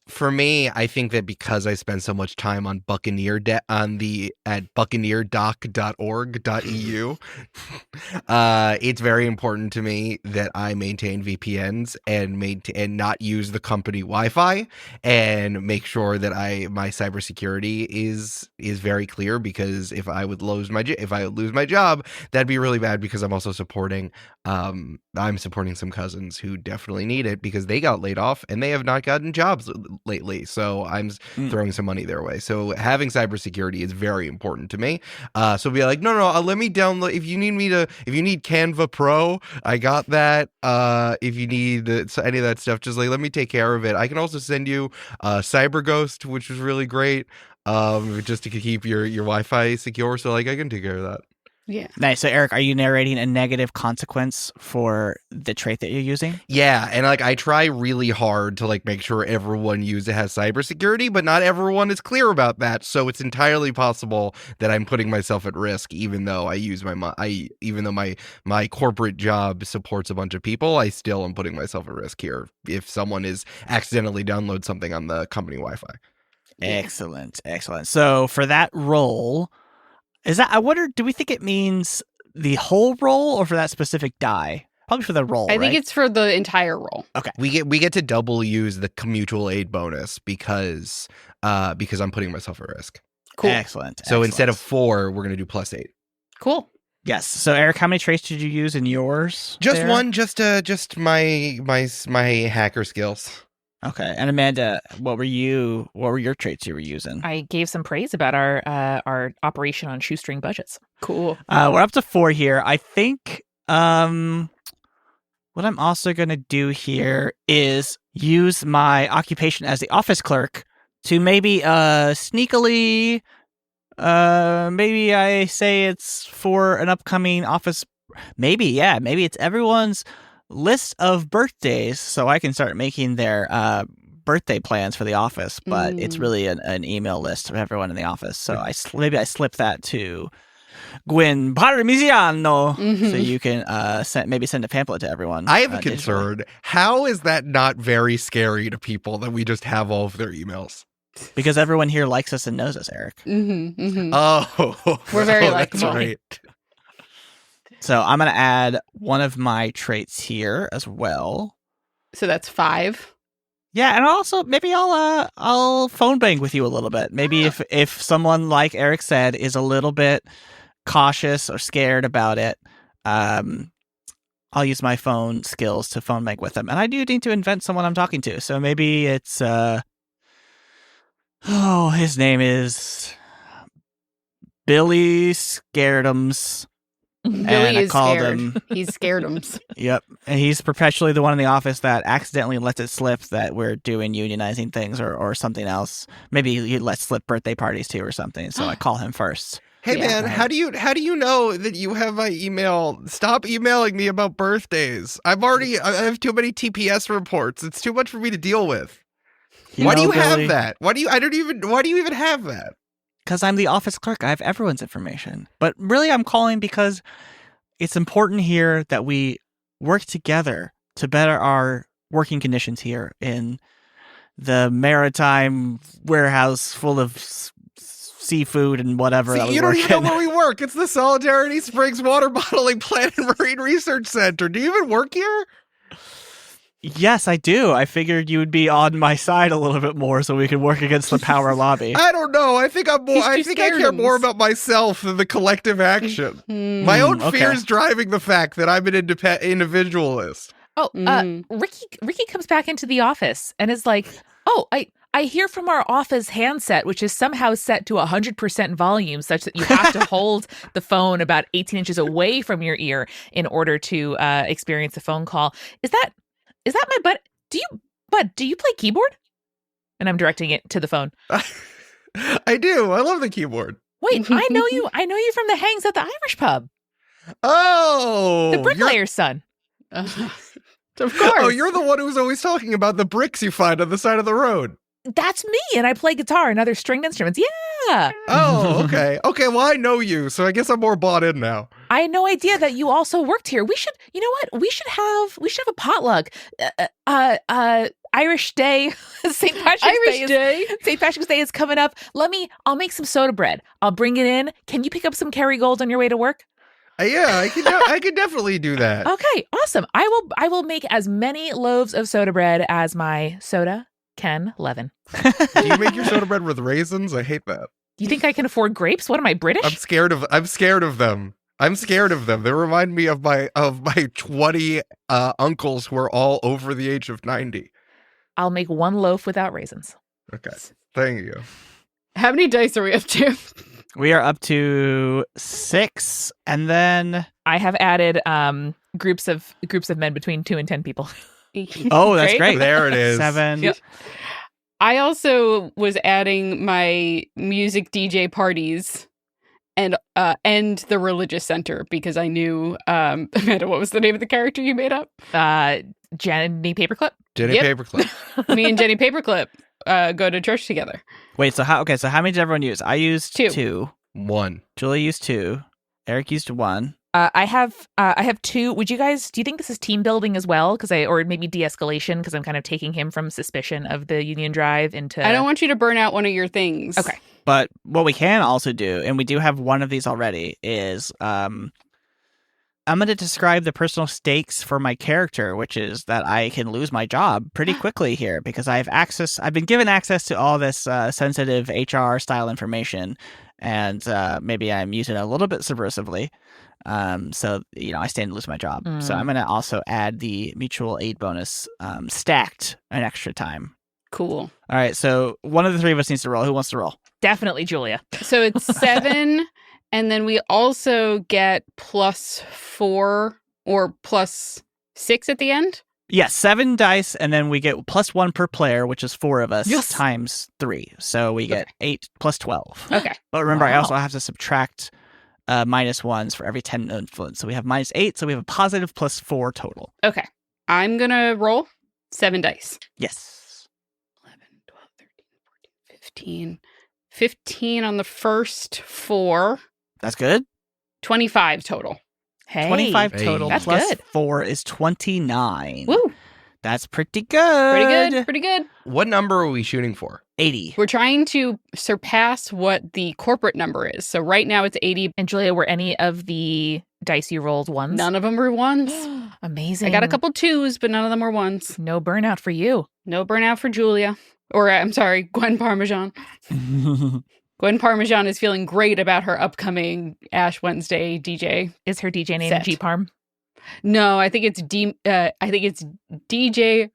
For me, I think that because I spend so much time on Buccaneer at buccaneerdoc.org.eu, it's very important to me that I maintain VPNs and not use the company Wi-Fi, and make sure that my cybersecurity is very clear, because if I would lose my job, that'd be really bad, because I'm also supporting some cousins who definitely need it because they got laid off and they have not gotten jobs lately. So I'm throwing some money their way. So having cybersecurity is very important to me. So be like, no, let me download. If you need Canva Pro, I got that. If you need any of that stuff, just let me take care of it. I can also send you CyberGhost, which is really great. Just to keep your Wi-Fi secure. So I can take care of that. Yeah. Nice. So Eric, are you narrating a negative consequence for the trait that you're using? Yeah, and I try really hard to make sure everyone has cybersecurity, but not everyone is clear about that. So it's entirely possible that I'm putting myself at risk, even though my corporate job supports a bunch of people. I still am putting myself at risk here if someone is accidentally download something on the company Wi-Fi. Excellent. So for that role, I wonder, do we think it means the whole role or for that specific die? Probably for the role, I think right? it's for the entire role. Okay. We get to double use the mutual aid bonus because I'm putting myself at risk. Cool. Excellent. So instead of 4, we're going to do +8. Cool. Yes. So Eric, how many traits did you use in yours? Just there? one, just my hacker skills. Okay. And Amanda, what were your traits you were using? I gave some praise about our operation on shoestring budgets. Cool. We're up to 4 here. I think what I'm also going to do here is use my occupation as the office clerk to maybe sneakily maybe I say it's for an upcoming office. Maybe it's everyone's list of birthdays, so I can start making their birthday plans for the office. But it's really an email list of everyone in the office. So maybe I slip that to Gwen Parmigiano, so you can send a pamphlet to everyone. I have a concern. How is that not very scary to people that we just have all of their emails? Because everyone here likes us and knows us, Eric. Oh, we're very that's likable. right. So I'm going to add one of my traits here as well. So that's 5. Yeah, and also maybe I'll phone bang with you a little bit. Maybe if someone, like Eric said, is a little bit cautious or scared about it, I'll use my phone skills to phone bang with them. And I do need to invent someone I'm talking to. So maybe it's his name is Billy Scaredums. Billy is scared. Him. He's scared him. Yep. And he's perpetually the one in the office that accidentally lets it slip that we're doing unionizing things or something else. Maybe he lets slip birthday parties too or something. So I call him first. Hey man, how do you know that you have my email? Stop emailing me about birthdays. I have too many TPS reports. It's too much for me to deal with. Why do you have that? Why do you even have that? Because I'm the office clerk. I have everyone's information. But really, I'm calling because it's important here that we work together to better our working conditions here in the maritime warehouse full of seafood and whatever. See, you don't even know where we work. It's the Solidarity Springs Water Bottling Plant and Marine Research Center. Do you even work here? Yes, I do. I figured you would be on my side a little bit more so we could work against the power lobby. I don't know. I think I care more about myself than the collective action. My own fears driving the fact that I'm an individualist. Oh, Ricky comes back into the office and is like, "Oh, I hear from our office handset, which is somehow set to 100% volume, such that you have to hold the phone about 18 inches away from your ear in order to experience a phone call. Is that my butt? Do you play keyboard?" And I'm directing it to the phone. I do. I love the keyboard. Wait, I know you from the hangs at the Irish pub. Oh, The bricklayer's son. Of course. Oh, you're the one who's always talking about the bricks you find on the side of the road. That's me, and I play guitar and other stringed instruments. Yeah. Oh, okay. Okay, well, I know you, so I guess I'm more bought in now. I had no idea that you also worked here. We should, you know what? We should have a potluck. Irish Day, St. Patrick's Day. St. Patrick's Day is coming up. I'll make some soda bread. I'll bring it in. Can you pick up some Kerrygold on your way to work? Yeah, I can definitely do that. Okay, awesome. I will make as many loaves of soda bread as my soda can leaven. Do you make your soda bread with raisins? I hate that. You think I can afford grapes? What am I, British? I'm scared of them. They remind me of my 20 uncles who are all over the age of 90. I'll make one loaf without raisins. Okay. Thank you. How many dice are we up to? We are up to 6, and then I have added groups of men between 2 and 10 people. Oh, that's great. There it is. 7. Yep. I also was adding my music DJ parties and the religious center because I knew Amanda, what was the name of the character you made up? Jenny Paperclip. Jenny Paperclip. Me and Jenny Paperclip go to church together. Wait, so how many did everyone use? I used 2. 1. Julie used 2. Eric used 1. I have 2. Do you think this is team building as well? Or maybe de-escalation because I'm kind of taking him from suspicion of the Union Drive into. I don't want you to burn out one of your things. Okay. But what we can also do, and we do have one of these already, is I'm going to describe the personal stakes for my character, which is that I can lose my job pretty quickly here because I've been given access to all this sensitive HR style information. and maybe I'm using it a little bit subversively. So, I stand to lose my job. So I'm going to also add the mutual aid bonus stacked an extra time. Cool. All right, so one of the three of us needs to roll. Who wants to roll? Definitely Julia. So it's 7, and then we also get +4 or +6 at the end? Yes, 7 dice, and then we get +1 per player, which is 4 of us, Yes. times 3. So we get 8 plus 12. Okay. But remember, I Wow. also have to subtract -1s for every 10 influence. So we have -8, so we have a positive +4 total. Okay. I'm going to roll 7 dice. Yes. 11, 12, 13, 14, 15. 15 on the first 4. That's good. 25 total. Hey. 25 Hey. total. That's plus good. 4 is 29. Woo. That's pretty good. Pretty good. What number are we shooting for? 80. We're trying to surpass what the corporate number is. So right now it's 80. And Julia, were any of the dice you rolled ones? None of them were ones. Amazing. I got a couple 2s, but none of them were ones. No burnout for you. No burnout for Julia. Or, I'm sorry, Gwen Parmesan. Gwen Parmesan is feeling great about her upcoming Ash Wednesday DJ. Is her DJ name Set. G Parm? No, I think it's DJ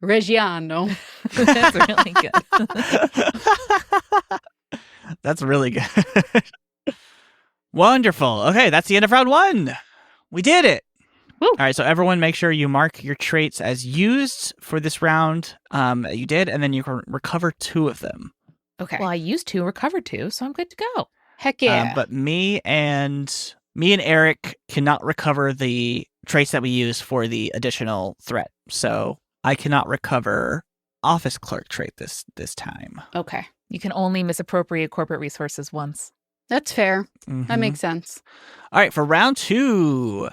Reggiano. That's really good. That's really good. Wonderful. Okay, that's the end of round 1. We did it. Woo. All right, so everyone make sure you mark your traits as used for this round. You did, and then you can recover 2 of them. Okay. Well, I used 2, recovered 2, so I'm good to go. Heck yeah. But me and Eric cannot recover the traits that we use for the additional threat. So I cannot recover office clerk trait this time. Okay. You can only misappropriate corporate resources once. That's fair. That Mhm. makes sense. All right, for round 2.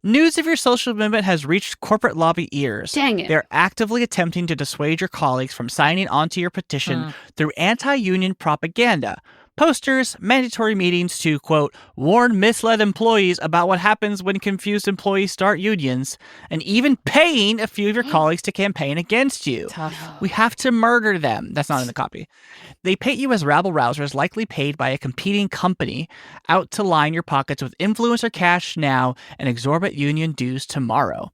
News of your social movement has reached corporate lobby ears. Dang it. They're actively attempting to dissuade your colleagues from signing onto your petition through anti-union propaganda. Posters, mandatory meetings to, quote, warn misled employees about what happens when confused employees start unions, and even paying a few of your colleagues to campaign against you. Tough. We have to murder them. That's not in the copy. They paint you as rabble-rousers likely paid by a competing company out to line your pockets with influencer cash now and exorbitant union dues tomorrow.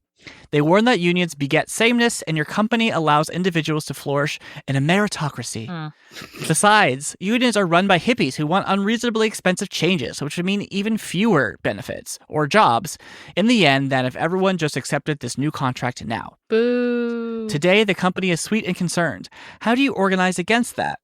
They warn that unions beget sameness and your company allows individuals to flourish in a meritocracy. Besides, unions are run by hippies who want unreasonably expensive changes, which would mean even fewer benefits or jobs in the end than if everyone just accepted this new contract now. Boo. Today, the company is sweet and concerned. How do you organize against that?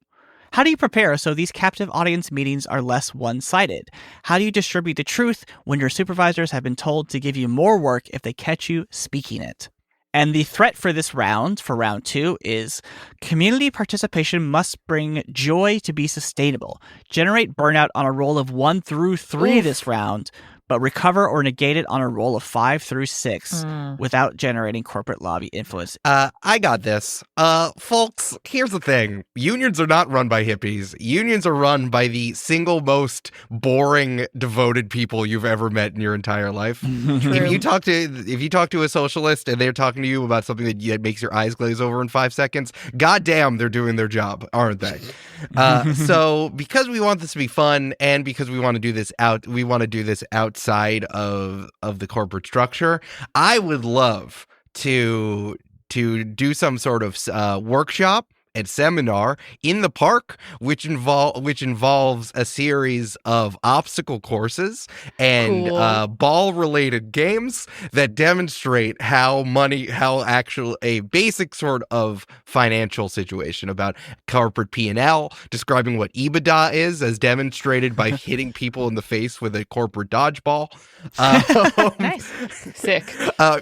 How do you prepare so these captive audience meetings are less one-sided? How do you distribute the truth when your supervisors have been told to give you more work if they catch you speaking it? And the threat for this round, for round 2, is community participation must bring joy to be sustainable. Generate burnout on a roll of 1 through 3 this round, but recover or negate it on a roll of 5 through 6 without generating corporate lobby influence. I got this. Folks, here's the thing. Unions are not run by hippies. Unions are run by the single most boring, devoted people you've ever met in your entire life. If you talk to a socialist and they're talking to you about something that makes your eyes glaze over in 5 seconds, goddamn, they're doing their job, aren't they? So because we want this to be fun and because we want to do this outside of the corporate structure, I would love to do some sort of workshop and seminar in the park, which involves a series of obstacle courses and ball-related games that demonstrate how a basic sort of financial situation about corporate P&L, describing what EBITDA is as demonstrated by hitting people in the face with a corporate dodgeball. Nice. Sick.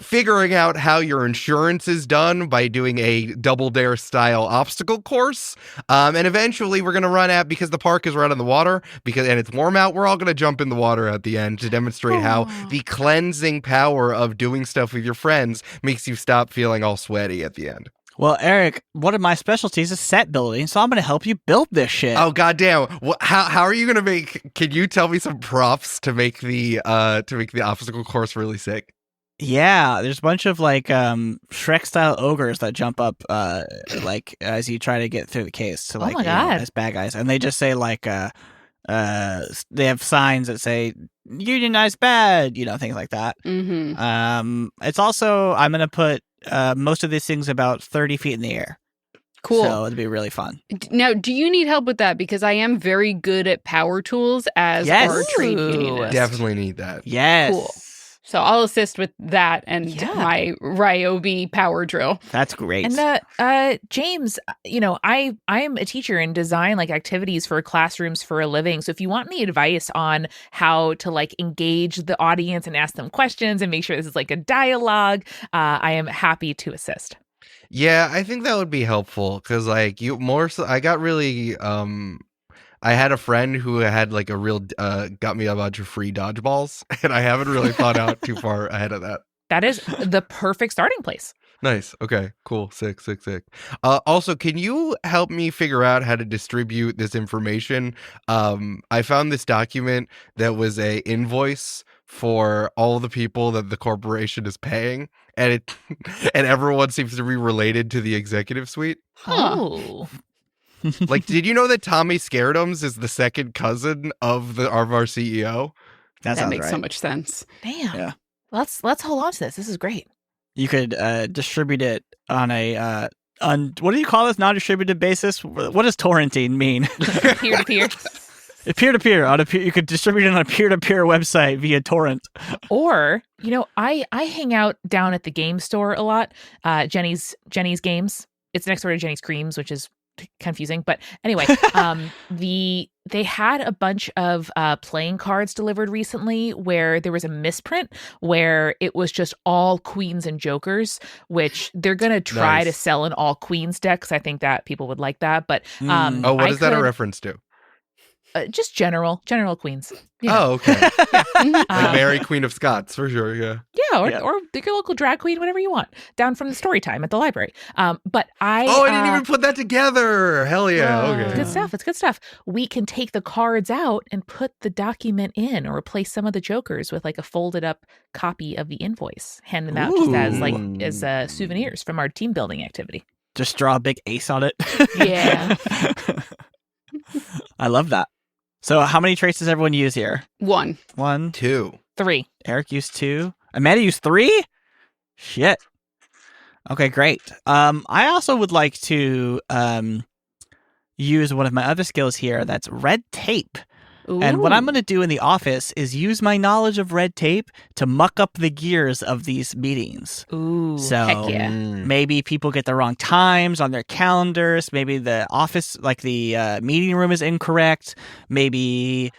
Figuring out how your insurance is done by doing a Double Dare style obstacle course, and eventually we're going to run out, because the park is right on the water, and it's warm out, we're all going to jump in the water at the end to demonstrate how the cleansing power of doing stuff with your friends makes you stop feeling all sweaty at the end. Well, Eric, one of my specialties is set building, so I'm going to help you build this shit. Oh goddamn! How are you going to make? Can you tell me some props to make the obstacle course really sick? Yeah, there's a bunch of like Shrek-style ogres that jump up like as you try to get through the case to like my God. as bad guys, and they just say like They have signs that say "Unionize bad," things like that. Mm-hmm. It's also I'm gonna put most of these things about 30 feet in the air. Cool. So it'd be really fun. Now, do you need help with that? Because I am very good at power tools as our trade Ooh. unionist. Definitely need that. Yes. Cool. So I'll assist with that and Yeah. my Ryobi power drill. That's great. And James, I am a teacher and design like activities for classrooms for a living. So if you want any advice on how to like engage the audience and ask them questions and make sure this is like a dialogue, I am happy to assist. Yeah, I think that would be helpful because I got really I had a friend who had like got me a bunch of free dodgeballs, and I haven't really thought out too far ahead of that. That is the perfect starting place. Nice. Okay. Cool. Sick. Also, can you help me figure out how to distribute this information? I found this document that was a invoice for all the people that the corporation is paying, and and everyone seems to be related to the executive suite. Huh. Oh. Like, did you know that Tommy Scaredums is the second cousin of our CEO? that That sounds makes right. so much sense. Damn. Yeah. Let's hold on to this. This is great. You could distribute it on a what do you call this? Non-distributed basis? What does torrenting mean? Peer to peer. Peer-to-peer. You could distribute it on a peer-to-peer website via torrent. Or, I hang out down at the game store a lot. Jenny's Games. It's next door to Jenny's Creams, which is confusing. But anyway, they had a bunch of playing cards delivered recently where there was a misprint where it was just all queens and jokers, which they're going to try Nice. to sell an all queens deck because I think that people would like that. But Oh, what I is that a could- reference to? Just general queens. Yeah. Oh, okay. Mhm. Like Mary, Queen of Scots, for sure. Yeah. Yeah, or your local drag queen, whatever you want, down from the story time at the library. But I didn't even put that together. Hell yeah. It's Okay. good stuff. It's good stuff. We can take the cards out and put the document in, or replace some of the jokers with like a folded up copy of the invoice, hand them out just as souvenirs from our team building activity. Just draw a big ace on it. Yeah. I love that. So how many traits does everyone use here? 1. 1. 2. 3. Eric used 2. Amanda used 3? Shit. Okay, great. I also would like to use one of my other skills here. That's red tape. And what I'm going to do in the office is use my knowledge of red tape to muck up the gears of these meetings. Ooh, So heck yeah. maybe people get the wrong times on their calendars. Maybe the office, like the meeting room is incorrect. Maybe,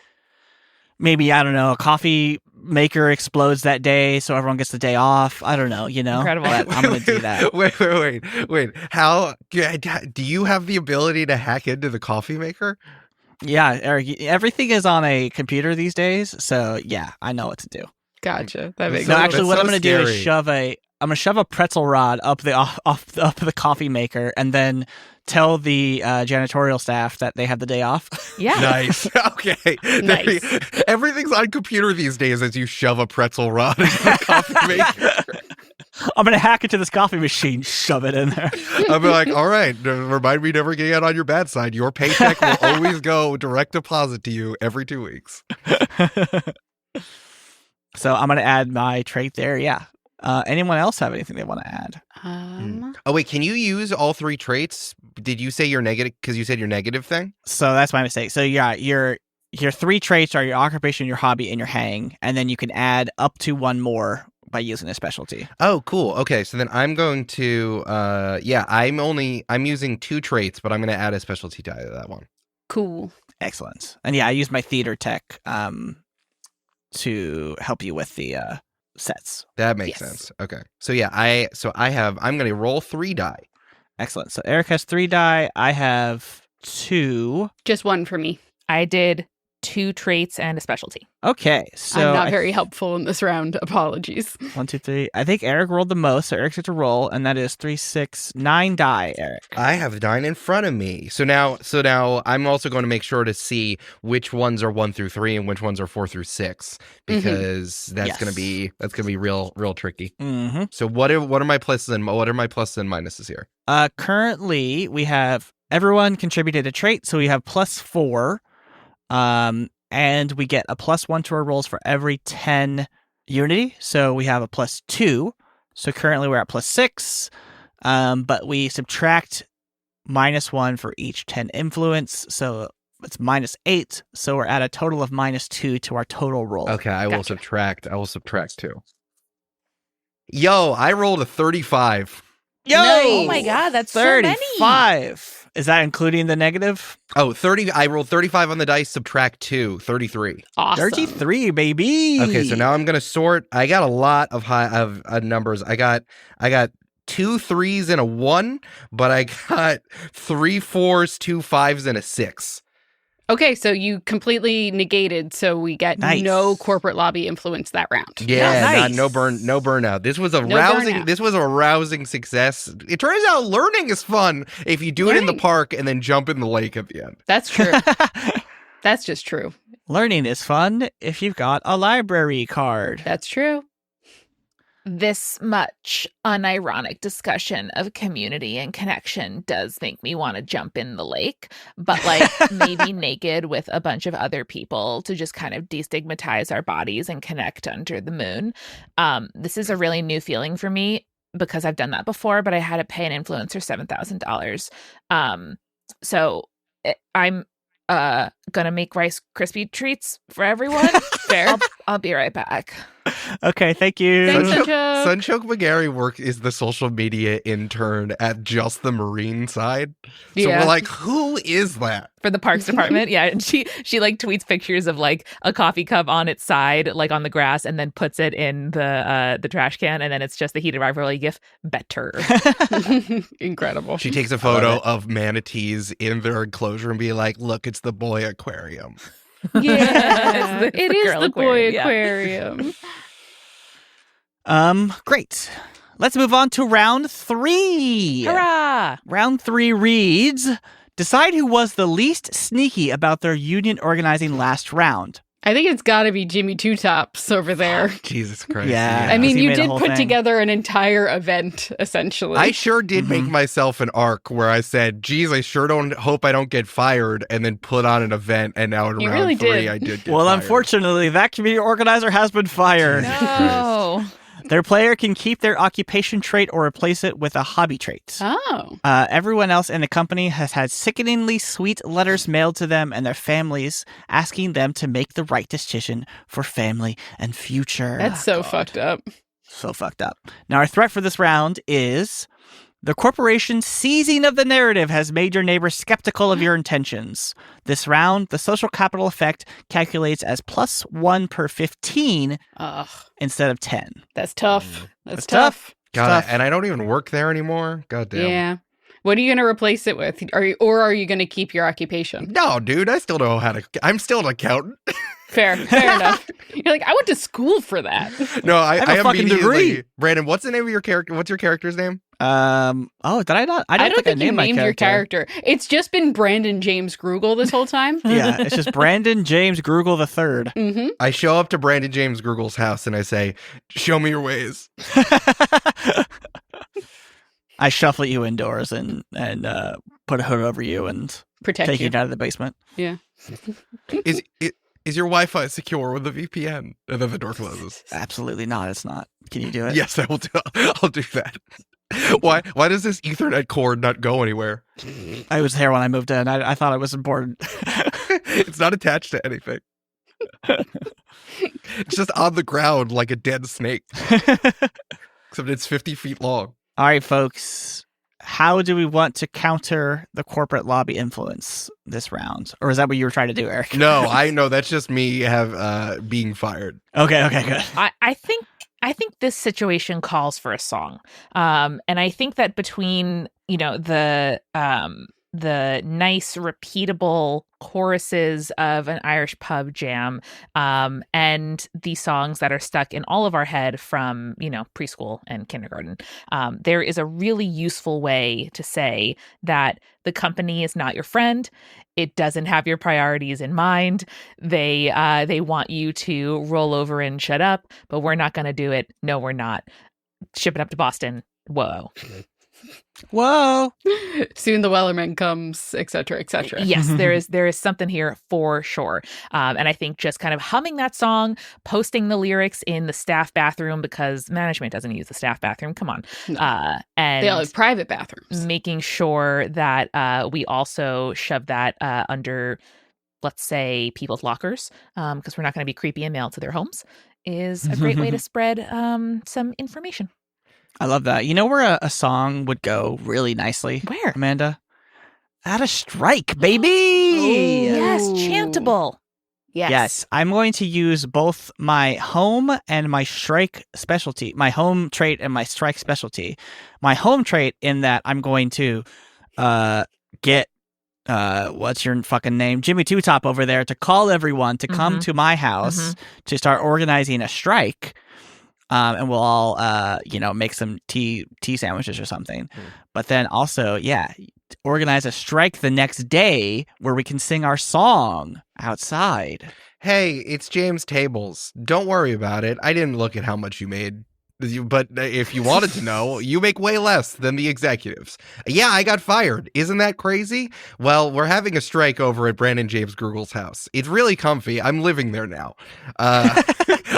I don't know, a coffee maker explodes that day, so everyone gets the day off. I don't know, Incredible. But I'm going to do that. Wait. How do you have the ability to hack into the coffee maker? Yeah, Eric, everything is on a computer these days, so yeah, I know what to do. Gotcha. That makes No, sense. actually, what so I'm going to do is scary. I'm going to shove a pretzel rod up the coffee maker, and then tell the janitorial staff that they have the day off. Yeah. Nice. Okay. Nice. Everything's on computer these days as you shove a pretzel rod into the coffee maker. I'm going to hack into this coffee machine, shove it in there. I'll be like, all right, remind me never get out on your bad side. Your paycheck will always go direct deposit to you every 2 weeks. So I'm going to add my trait there. Yeah. Anyone else have anything they want to add? Oh, wait, can you use all 3 traits? Did you say your negative? Because you said your negative thing? So that's my mistake. So yeah, your 3 traits are your occupation, your hobby, and your hang. And then you can add up to 1 more by using a specialty. Oh, cool. Okay, so then I'm going to, I'm using 2 traits, but I'm going to add a specialty to either that one. Cool. Excellent. And yeah, I use my theater tech to help you with the sets. That makes Yes. sense. Okay. So yeah, I'm going to roll 3 die. Excellent. So Eric has 3 die. I have 2. Just 1 for me. I did 2 traits and a specialty. Okay. So I'm not very helpful in this round. Apologies. 1, 2, 3. I think Eric rolled the most, so Eric gets to roll, and that is 3, 6, 9 die, Eric. I have 9 in front of me. So now I'm also going to make sure to see which ones are 1 through 3 and which ones are 4 through 6 because that's Yes. going to be real tricky. Mm-hmm. So what are my pluses and minuses here? Currently, we have everyone contributed a trait, so we have +4. And we get a +1 to our rolls for every 10 unity. So we have a +2. So currently we're at +6. But we subtract -1 for each 10 influence. So it's -8. So we're at a total of -2 to our total roll. Okay, I will subtract 2. Yo, I rolled a 35. Yo! Nice. Oh my god, that's 35. so many. Is that including the negative? Oh, 30. I rolled 35 on the dice, subtract 2, 33. Awesome. 33, baby. Okay, so now I'm going to sort. I got a lot of numbers. I got 2 3s and a 1, but I got 3 4s, 2 5s, and a 6. Okay, so you completely negated, so we get no corporate lobby influence that round. Yeah, nice. no burnout. This was a burnout. This was a rousing success. It turns out learning is fun if you do it in the park and then jump in the lake at the end. That's true. That's just true. Learning is fun if you've got a library card. That's true. This much unironic discussion of community and connection does make me want to jump in the lake, but like maybe naked with a bunch of other people to just kind of destigmatize our bodies and connect under the moon. This is a really new feeling for me because I've done that before, but I had to pay an influencer $7,000. So I'm gonna make Rice Krispie treats for everyone. Fair. I'll be right back. Okay, thank you. Thanks, Sunchoke. Sunchoke McGarry is the social media intern at just the marine side. So Yeah. we're like, who is that? For the parks department. Yeah. And she like tweets pictures of like a coffee cup on its side, like on the grass, and then puts it in the trash can. And then it's just the heated rivalry gif. Better. Incredible. She takes a photo of manatees in their enclosure and be like, look, it's the boy aquarium. Yeah. It's the It is girl the boy aquarium, aquarium. Great. Let's move on to round 3. Hurrah! Round 3 reads, decide who was the least sneaky about their union organizing last round. I think it's got to be Jimmy Two Tops over there. Jesus Christ. Yeah. I mean, he you made a did whole put thing. together an entire event, essentially. I sure did make myself an arc where I said, geez, I sure hope I don't get fired, and then put on an event, and now in You round really 3, did. I did get Well, fired. unfortunately, that community organizer has been fired. No. Their player can keep their occupation trait or replace it with a hobby trait. Oh. Everyone else in the company has had sickeningly sweet letters mailed to them and their families asking them to make the right decision for family and future. That's so fucked up. So fucked up. Now, our threat for this round is the corporation's seizing of the narrative has made your neighbor skeptical of your intentions. This round, the social capital effect calculates as +1 per 15 Ugh. instead of 10. That's tough. That's tough. tough. God, Tough. and I don't even work there anymore. God damn. Yeah. What are you going to replace it with? Are you going to keep your occupation? No, dude, I still know how to. I'm still an accountant. Fair enough. You're like, I went to school for that. No, I have a fucking immediately- degree. Brandon, what's the name of your character? What's your character's name? Did I not? I don't think I you named my named your character. It's just been Brandon James Grugle this whole time. Yeah, it's just Brandon James Grugle III. Mm-hmm. I show up to Brandon James Grugle's house and I say, show me your ways. I shuffle you indoors and put a hood over you and Protect take you. you out of the basement. Yeah. Is your Wi-Fi secure with a VPN? And then the door closes. Absolutely not. It's not. Can you do it? Yes, I'll do that. Why does this Ethernet cord not go anywhere? I was there when I moved in. I thought it was important. It's not attached to anything. It's just on the ground like a dead snake. Except it's 50 feet long. All right, folks. How do we want to counter the corporate lobby influence this round? Or is that what you were trying to do, Eric? No, I know that's just me being fired. Okay, good. I think this situation calls for a song. And I think that between, the nice, repeatable choruses of an Irish pub jam and the songs that are stuck in all of our head from, preschool and kindergarten, there is a really useful way to say that the company is not your friend. It doesn't have your priorities in mind. They want you to roll over and shut up, but we're not going to do it. No, we're not. Ship it up to Boston. Whoa. Whoa. Soon the Wellerman comes, etc., etc. Yes, there is something here for sure. And I think just kind of humming that song, posting the lyrics in the staff bathroom because management doesn't use the staff bathroom. Come on. No. And They all have private bathrooms. making sure that we also shove that under, let's say, people's lockers, because we're not going to be creepy and mail to their homes, is a great way to spread some information. I love that. You know where a song would go really nicely? Where? Amanda? At a strike, baby! Yes, chantable. Yes. I'm going to use both my home and my strike specialty, my home trait and my strike specialty. My home trait in that I'm going to get, what's your fucking name? Jimmy Two Top over there to call everyone to come to my house to start organizing a strike. And we'll all, make some tea sandwiches or something. But then also, organize a strike the next day where we can sing our song outside. Hey, it's James Tables. Don't worry about it. I didn't look at how much you made. But if you wanted to know, you make way less than the executives. Yeah, I got fired. Isn't that crazy? Well, we're having a strike over at Brandon James Grugle's house. It's really comfy. I'm living there now.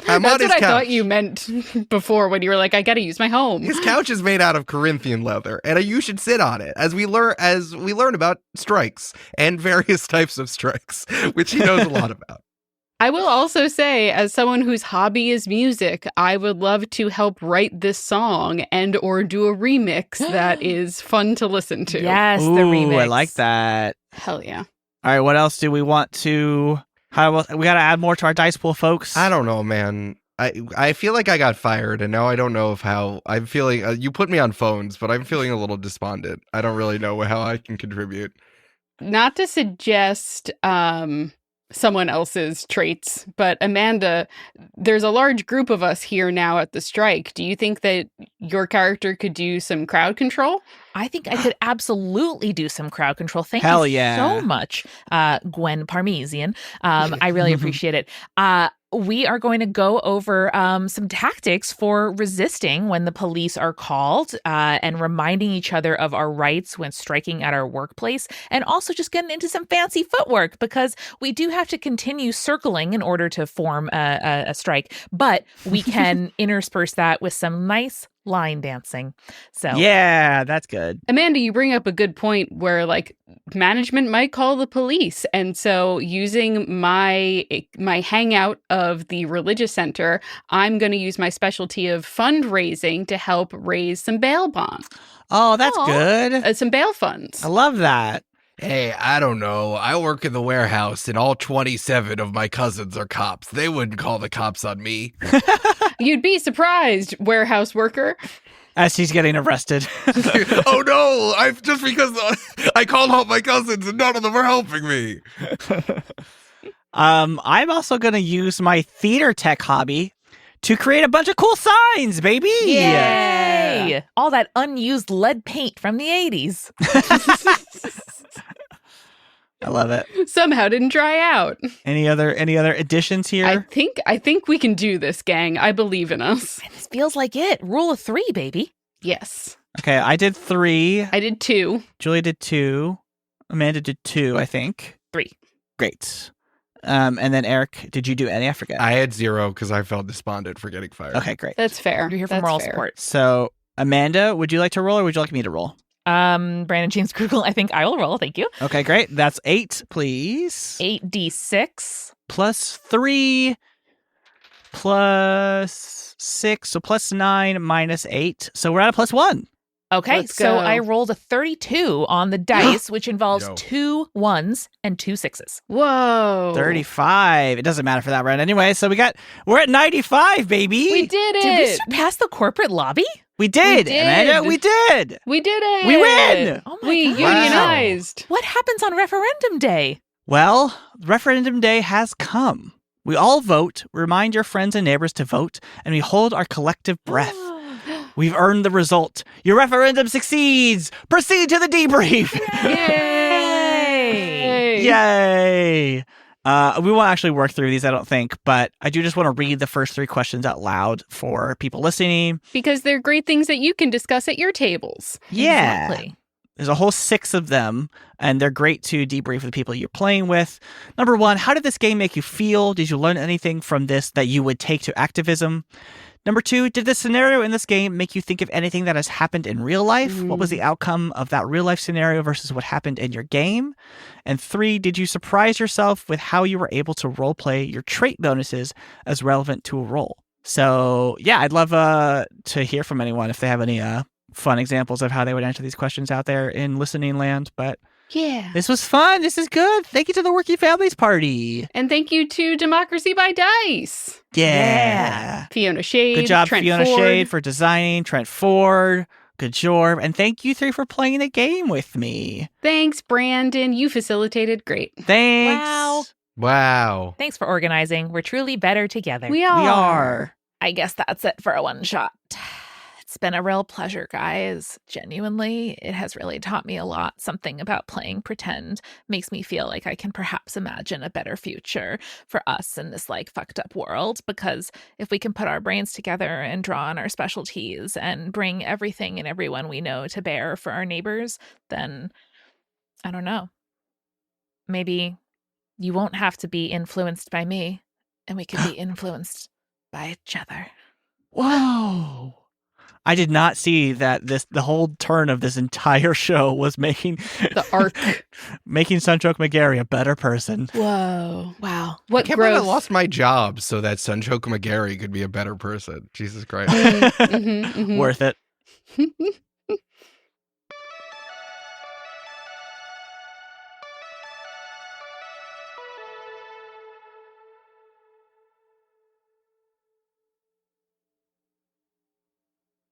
I'm That's on his what I couch. thought you meant before when you were like, I gotta use my home. His couch is made out of Corinthian leather, and you should sit on it as we learn about strikes and various types of strikes, which he knows a lot about. I will also say, as someone whose hobby is music, I would love to help write this song and or do a remix that is fun to listen to. Yes, Ooh, the remix. I like that. Hell yeah. All right, what else do we want to... we got to add more to our dice pool, folks. I don't know, man. I feel like I got fired, and now I don't know how I'm feeling. You put me on phones, but I'm feeling a little despondent. I don't really know how I can contribute. Not to suggest someone else's traits, but Amanda, there's a large group of us here now at the strike. Do you think that your character could do some crowd control? I think I could absolutely do some crowd control. Thank Hell you yeah. so much, Gwen Parmesan. I really appreciate it. We are going to go over some tactics for resisting when the police are called and reminding each other of our rights when striking at our workplace, and also just getting into some fancy footwork because we do have to continue circling in order to form a strike, but we can intersperse that with some nice line dancing. So Yeah, that's good. Amanda, you bring up a good point where like management might call the police. And so using my hangout of the religious center, I'm going to use my specialty of fundraising to help raise some bail bonds. Oh, that's good. Some bail funds. I love that. Hey, I don't know. I work in the warehouse, and all 27 of my cousins are cops. They wouldn't call the cops on me. You'd be surprised, warehouse worker. As he's getting arrested. Oh no! Just because I called out my cousins, and none of them are helping me. I'm also going to use my theater tech hobby to create a bunch of cool signs, baby. Yay! All that unused lead paint from the 80s. I love it. Somehow didn't dry out. Any other additions here? I think we can do this, gang. I believe in us. This feels like it. Rule of 3, baby. Yes. Okay, I did 3. I did 2. Julia did 2. Amanda did 2, I think. 3. Great. And then Eric, did you do any? I forget. I had 0 because I felt despondent for getting fired. Okay, great. That's fair. You're here for That's moral fair. support. So, Amanda, would you like to roll or would you like me to roll? Brandon James Grugle, I think I will roll. Thank you. Okay, great. That's 8, please. 8d6. Plus 3 plus 6, so plus 9 minus 8. So we're at a plus 1. Okay, Let's so go. I rolled a 32 on the dice, which involves Yo. 2 1s and 2 6s. Whoa. 35. It doesn't matter for that round anyway. So we're at 95, baby. We did it. Did we surpass the corporate lobby? We did, We did. Amanda. We did. We did it. We win. Oh my We God. unionized. What happens on referendum day? Well, referendum day has come. We all vote, remind your friends and neighbors to vote, and we hold our collective breath. We've earned the result. Your referendum succeeds. Proceed to the debrief. Yay! Yay! We won't actually work through these, I don't think, but I do just want to read the first 3 questions out loud for people listening. Because they're great things that you can discuss at your tables. Yeah. Exactly. There's a whole 6 of them, and they're great to debrief with people you're playing with. Number 1, how did this game make you feel? Did you learn anything from this that you would take to activism? Number 2, did the scenario in this game make you think of anything that has happened in real life? What was the outcome of that real life scenario versus what happened in your game? And 3, did you surprise yourself with how you were able to roleplay your trait bonuses as relevant to a role? So, yeah, I'd love to hear from anyone if they have any fun examples of how they would answer these questions out there in listening land. But yeah, this was fun. This is good. Thank you to the Working Families Party. And thank you to Democracy by Dice. Yeah. Fiona Shade. Good job, Trent Fiona Ford. Shade, for designing. Trent Ford. Good job. And thank you 3 for playing the game with me. Thanks, Brandon. You facilitated great. Thanks. Wow. Wow. Thanks for organizing. We're truly better together. We are. We are. I guess that's it for a one shot. It's been a real pleasure, guys. Genuinely, it has really taught me a lot. Something about playing pretend makes me feel like I can perhaps imagine a better future for us in this like fucked up world. Because if we can put our brains together and draw on our specialties and bring everything and everyone we know to bear for our neighbors, then I don't know. Maybe you won't have to be influenced by me, and we can be influenced by each other. Whoa. I did not see that the whole turn of this entire show was making The arc. making Sunchoke McGarry a better person. Whoa. Wow. What I can't believe I growth. lost my job so that Sunchoke McGarry could be a better person. Jesus Christ. Mhm, mhm. Worth it.